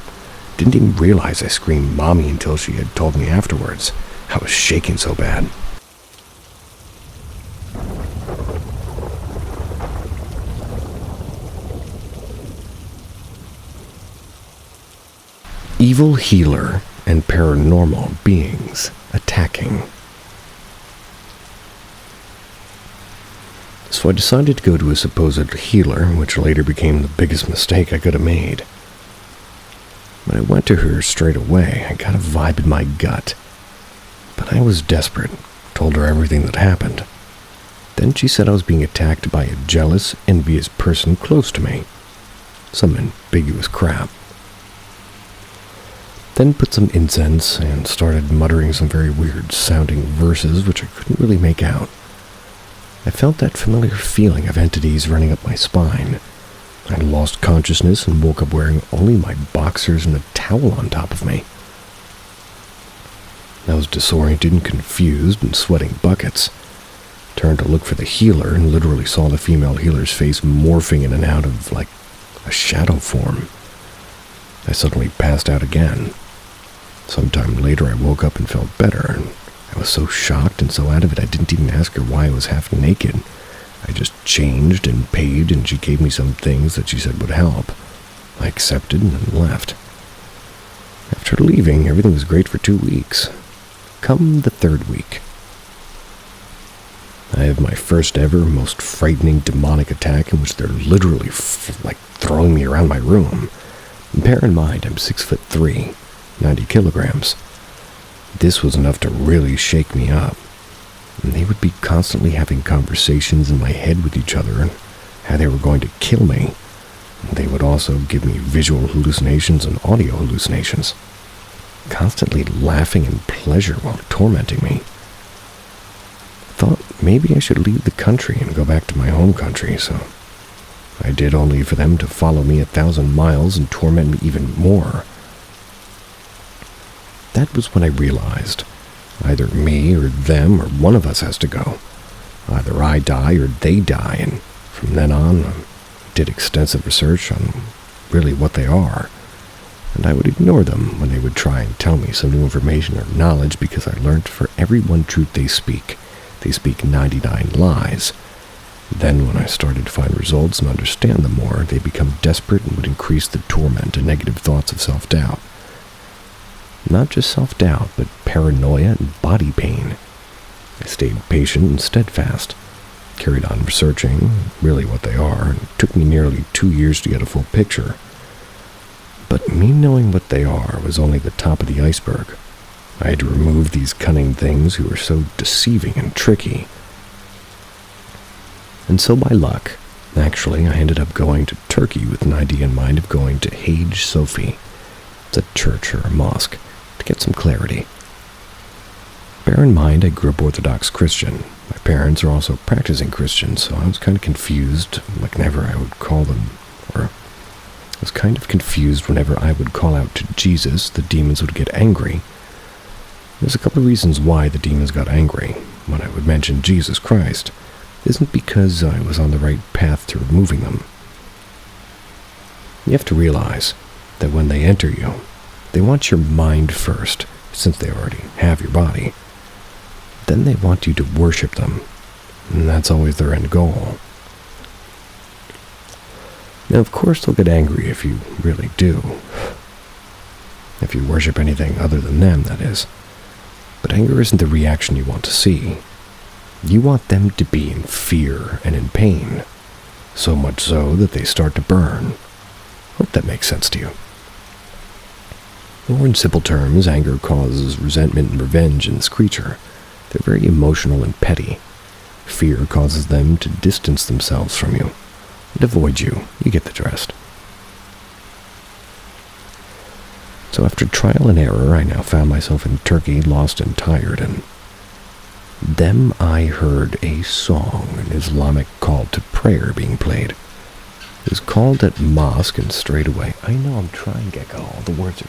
didn't even realize I screamed mommy until she had told me afterwards. I was shaking so bad. Evil healer and paranormal beings attacking. So I decided to go to a supposed healer, which later became the biggest mistake I could have made. When I went to her straight away, I got a vibe in my gut. But I was desperate, told her everything that happened. Then she said I was being attacked by a jealous, envious person close to me. Some ambiguous crap. Then put some incense and started muttering some very weird sounding verses which I couldn't really make out. I felt that familiar feeling of entities running up my spine. I lost consciousness and woke up wearing only my boxers and a towel on top of me. I was disoriented and confused and sweating buckets. Turned to look for the healer and literally saw the female healer's face morphing in and out of like a shadow form. I suddenly passed out again. Sometime later I woke up and felt better, and I was so shocked and so out of it I didn't even ask her why I was half naked. I just changed and paid, and she gave me some things that she said would help. I accepted and then left. After leaving, everything was great for 2 weeks. Come the 3rd week, I have my first ever, most frightening demonic attack in which they're literally throwing me around my room. And bear in mind, I'm 6'3", 90 kilograms. This was enough to really shake me up. And they would be constantly having conversations in my head with each other and how they were going to kill me. And they would also give me visual hallucinations and audio hallucinations, constantly laughing in pleasure while tormenting me. Thought maybe I should leave the country and go back to my home country, so I did, only for them to follow me 1,000 miles and torment me even more. That was when I realized either me or them or one of us has to go. Either I die or they die, and from then on I did extensive research on really what they are, and I would ignore them when they would try and tell me some new information or knowledge, because I learned for every one truth they speak 99 lies. Then when I started to find results and understand them more, they become desperate and would increase the torment and negative thoughts of self-doubt. Not just self-doubt, but paranoia and body pain. I stayed patient and steadfast, carried on researching really what they are, and it took me nearly 2 years to get a full picture. But me knowing what they are was only the top of the iceberg. I had to remove these cunning things who were so deceiving and tricky. And so by luck, actually, I ended up going to Turkey with an idea in mind of going to Hagia Sophia. It's a church or a mosque, to get some clarity. Bear in mind, I grew up Orthodox Christian. My parents are also practicing Christians, so I was kind of confused whenever I would call them, or I was kind of confused whenever I would call out to Jesus, the demons would get angry. There's a couple of reasons why the demons got angry when I would mention Jesus Christ. It isn't because I was on the right path to removing them. You have to realize that when they enter you, they want your mind first, since they already have your body. Then they want you to worship them, and that's always their end goal. Now, of course, they'll get angry if you really do. If you worship anything other than them, that is. But anger isn't the reaction you want to see. You want them to be in fear and in pain, so much so that they start to burn. Hope that makes sense to you. Or in simple terms, anger causes resentment and revenge in this creature. They're very emotional and petty. Fear causes them to distance themselves from you and avoid you. You get the gist. So after trial and error, I now found myself in Turkey, lost and tired, and Then I heard a song, an Islamic call to prayer being played. It was called at mosque, and straight away, I know I'm trying, Gecko, all the words are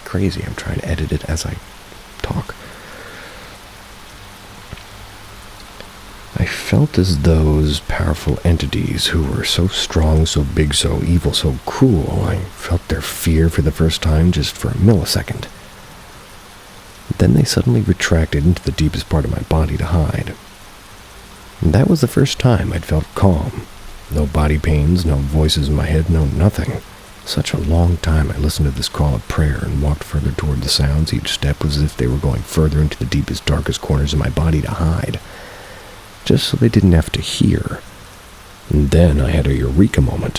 crazy. I'm trying to edit it as I talk. I felt as those powerful entities who were so strong, so big, so evil, so cruel, I felt their fear for the first time just for a millisecond. Then they suddenly retracted into the deepest part of my body to hide. And that was the first time I'd felt calm. No body pains, no voices in my head, no nothing. Such a long time I listened to this call of prayer and walked further toward the sounds. Each step was as if they were going further into the deepest, darkest corners of my body to hide, just so they didn't have to hear. And then I had a eureka moment.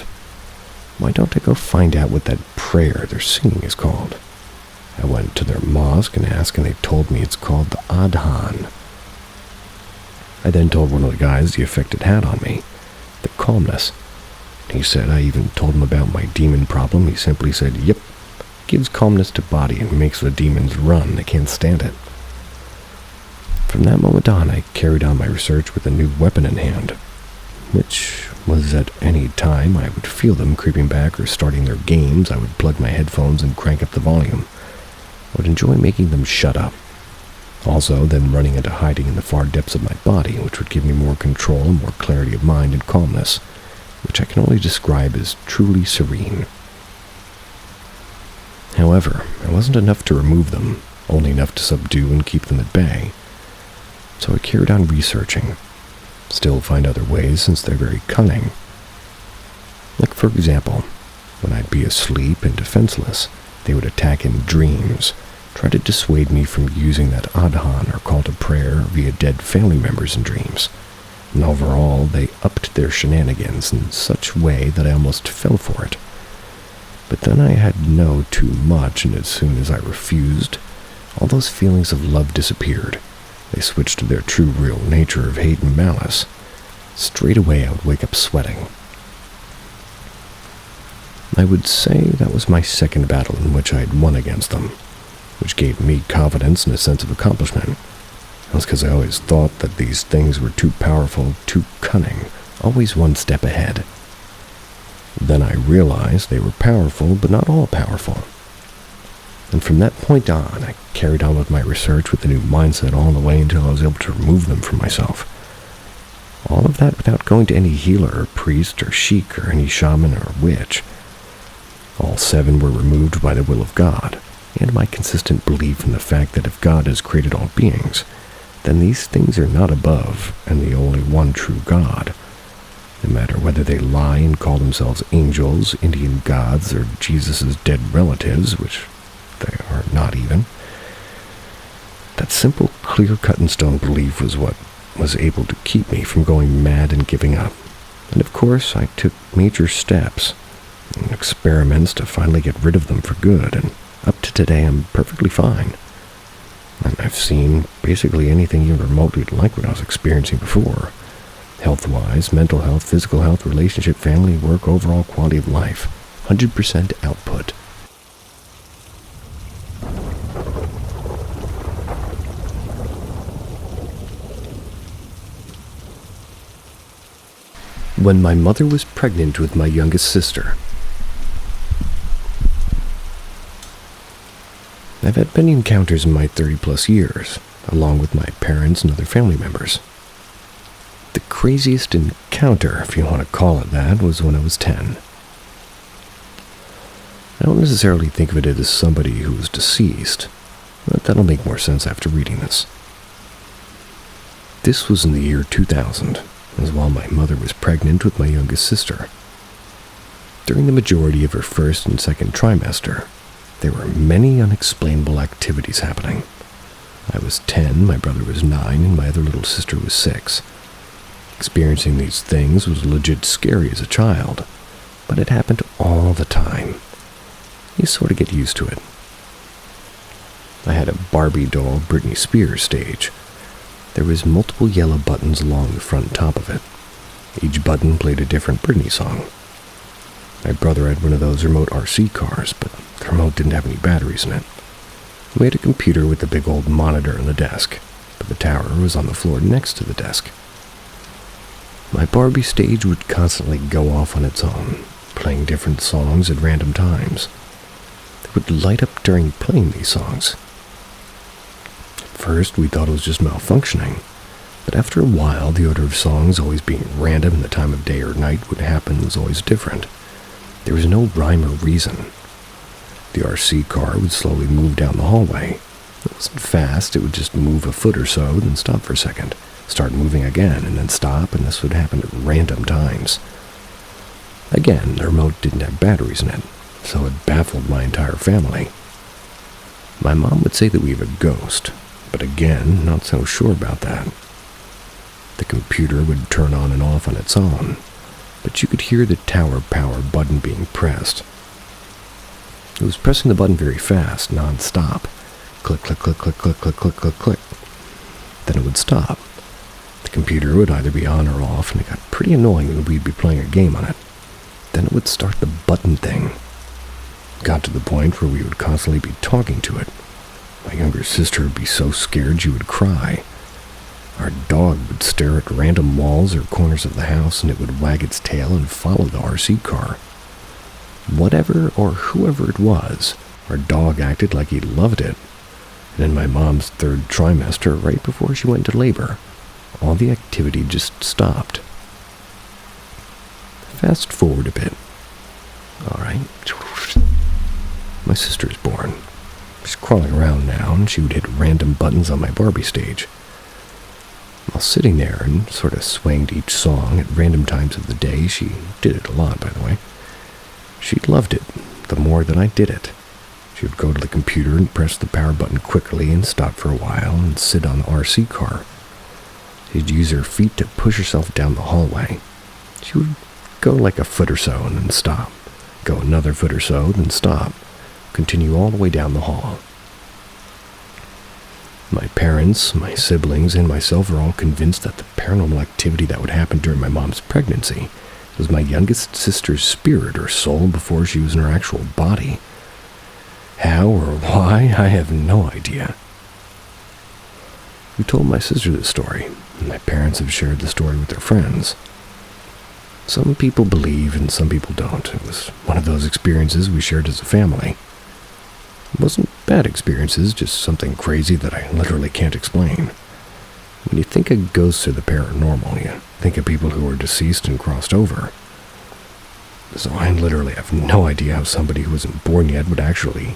Why don't I go find out what that prayer they're singing is called? I went to their mosque and asked, and they told me it's called the Adhan. I then told one of the guys the effect it had on me, the calmness. He said I even told him about my demon problem. He simply said, yep, gives calmness to body and makes the demons run. They can't stand it. From that moment on, I carried on my research with a new weapon in hand, which was at any time I would feel them creeping back or starting their games, I would plug my headphones and crank up the volume. I would enjoy making them shut up. Also, then running into hiding in the far depths of my body, which would give me more control and more clarity of mind and calmness, which I can only describe as truly serene. However, it wasn't enough to remove them, only enough to subdue and keep them at bay. So I carried on researching. Still find other ways since they're very cunning. Like, for example, when I'd be asleep and defenseless, they would attack in dreams, try to dissuade me from using that adhan or call to prayer via dead family members in dreams. And overall, they upped their shenanigans in such a way that I almost fell for it. But then I had know too much, and as soon as I refused, all those feelings of love disappeared. They switched to their true real nature of hate and malice. Straight away I would wake up sweating. I would say that was my second battle in which I had won against them, which gave me confidence and a sense of accomplishment. That was because I always thought that these things were too powerful, too cunning, always one step ahead. Then I realized they were powerful, but not all powerful. And from that point on, I carried on with my research with a new mindset all the way until I was able to remove them from myself. All of that without going to any healer or priest or sheik or any shaman or witch. All 7 were removed by the will of God, and my consistent belief in the fact that if God has created all beings, then these things are not above and the only one true God. No matter whether they lie and call themselves angels, Indian gods, or Jesus' dead relatives, which they are not even. That simple, clear-cut in stone belief was what was able to keep me from going mad and giving up. And of course, I took major steps and experiments to finally get rid of them for good, and up to today I'm perfectly fine. And I've seen basically anything even remotely like what I was experiencing before. Health-wise, mental health, physical health, relationship, family, work, overall quality of life. 100% output. When my mother was pregnant with my youngest sister. I've had many encounters in my 30-plus years, along with my parents and other family members. The craziest encounter, if you want to call it that, was when I was 10. I don't necessarily think of it as somebody who was deceased, but that'll make more sense after reading this. This was in the year 2000, as while my mother was pregnant with my youngest sister. During the majority of her first and second trimester, there were many unexplainable activities happening. I was 10, my brother was 9, and my other little sister was 6. Experiencing these things was legit scary as a child, but it happened all the time. You sort of get used to it. I had a Barbie doll Britney Spears stage. There was multiple yellow buttons along the front and top of it. Each button played a different Britney song. My brother had one of those remote RC cars, but the remote didn't have any batteries in it. We had a computer with a big old monitor on the desk, but of the tower was on the floor next to the desk. My Barbie stage would constantly go off on its own, playing different songs at random times. It would light up during playing these songs. At first, we thought it was just malfunctioning, but after a while, the order of songs always being random and the time of day or night would happen was always different. There was no rhyme or reason. The RC car would slowly move down the hallway. It wasn't fast, it would just move a foot or so, then stop for a second, start moving again, and then stop, and this would happen at random times. Again, the remote didn't have batteries in it, so it baffled my entire family. My mom would say that we have a ghost, but again, not so sure about that. The computer would turn on and off on its own, but you could hear the tower power button being pressed. It was pressing the button very fast, non-stop. Click, click, click, click, click, click, click, click, click. Then it would stop. The computer would either be on or off, and it got pretty annoying when we'd be playing a game on it. Then it would start the button thing. It got to the point where we would constantly be talking to it. My younger sister would be so scared she would cry. Our dog would stare at random walls or corners of the house, and it would wag its tail and follow the RC car. Whatever or whoever it was, our dog acted like he loved it. And in my mom's third trimester, right before she went into labor, all the activity just stopped. Fast forward a bit. All right. My sister's born. She's crawling around now, and she would hit random buttons on my Barbie stage. While sitting there and sort of swaying to each song at random times of the day, she did it a lot, by the way. She loved it the more that I did it. She would go to the computer and press the power button quickly and stop for a while and sit on the RC car. She'd use her feet to push herself down the hallway. She would go like a foot or so and then stop. Go another foot or so, then stop. Continue all the way down the hall. My parents, my siblings, and myself are all convinced that the paranormal activity that would happen during my mom's pregnancy was my youngest sister's spirit or soul before she was in her actual body. How or why, I have no idea. We told my sister this story, and my parents have shared the story with their friends. Some people believe and some people don't. It was one of those experiences we shared as a family. It wasn't bad experiences, just something crazy that I literally can't explain. When you think of ghosts or the paranormal, you think of people who were deceased and crossed over. So I literally have no idea how somebody who wasn't born yet would actually,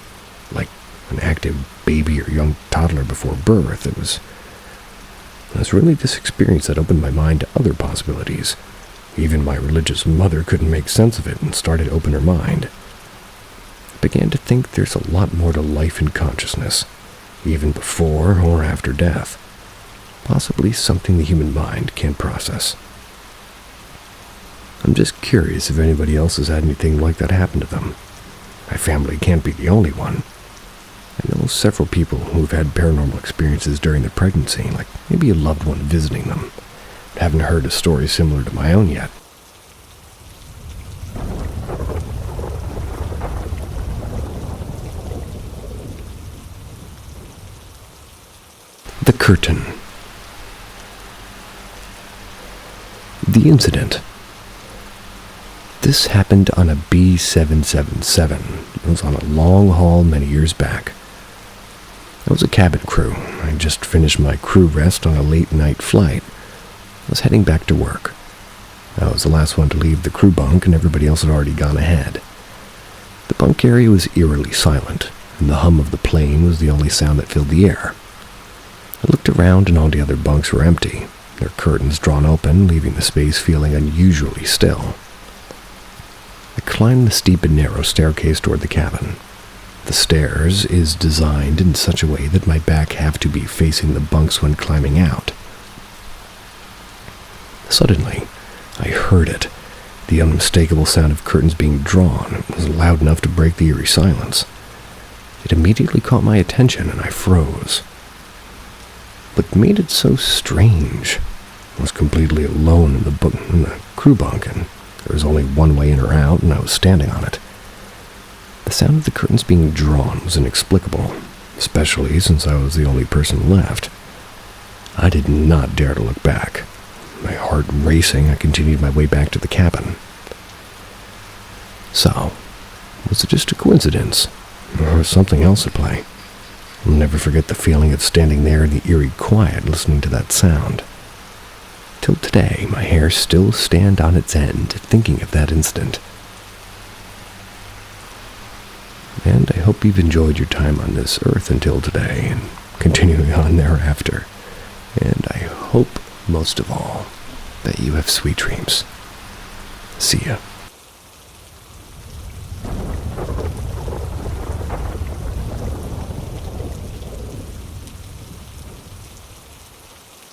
like an active baby or young toddler before birth. It was really this experience that opened my mind to other possibilities. Even my religious mother couldn't make sense of it and started to open her mind. I began to think there's a lot more to life and consciousness, even before or after death. Possibly something the human mind can't process. I'm just curious if anybody else has had anything like that happen to them. My family can't be the only one. I know several people who've had paranormal experiences during their pregnancy, like maybe a loved one visiting them. I haven't heard a story similar to my own yet. The curtain. The incident. This happened on a B777. It was on a long haul many years back. I was a cabin crew. I just finished my crew rest on a late night flight. I was heading back to work. I was the last one to leave the crew bunk, and everybody else had already gone ahead. The bunk area was eerily silent, and the hum of the plane was the only sound that filled the air. I looked around, and all the other bunks were empty, their curtains drawn open, leaving the space feeling unusually still. I climbed the steep and narrow staircase toward the cabin. The stairs is designed in such a way that my back have to be facing the bunks when climbing out. Suddenly, I heard it, the unmistakable sound of curtains being drawn. It was loud enough to break the eerie silence. It immediately caught my attention, and I froze. What made it so strange? I was completely alone in the crew bunk, and there was only one way in or out, and I was standing on it. The sound of the curtains being drawn was inexplicable, especially since I was the only person left. I did not dare to look back. My heart racing, I continued my way back to the cabin. So, was it just a coincidence? Or something else at play? I'll never forget the feeling of standing there in the eerie quiet listening to that sound. Till today, my hair still stand on its end, thinking of that instant. And I hope you've enjoyed your time on this earth until today, and continuing on thereafter. And I hope, most of all, that you have sweet dreams. See ya.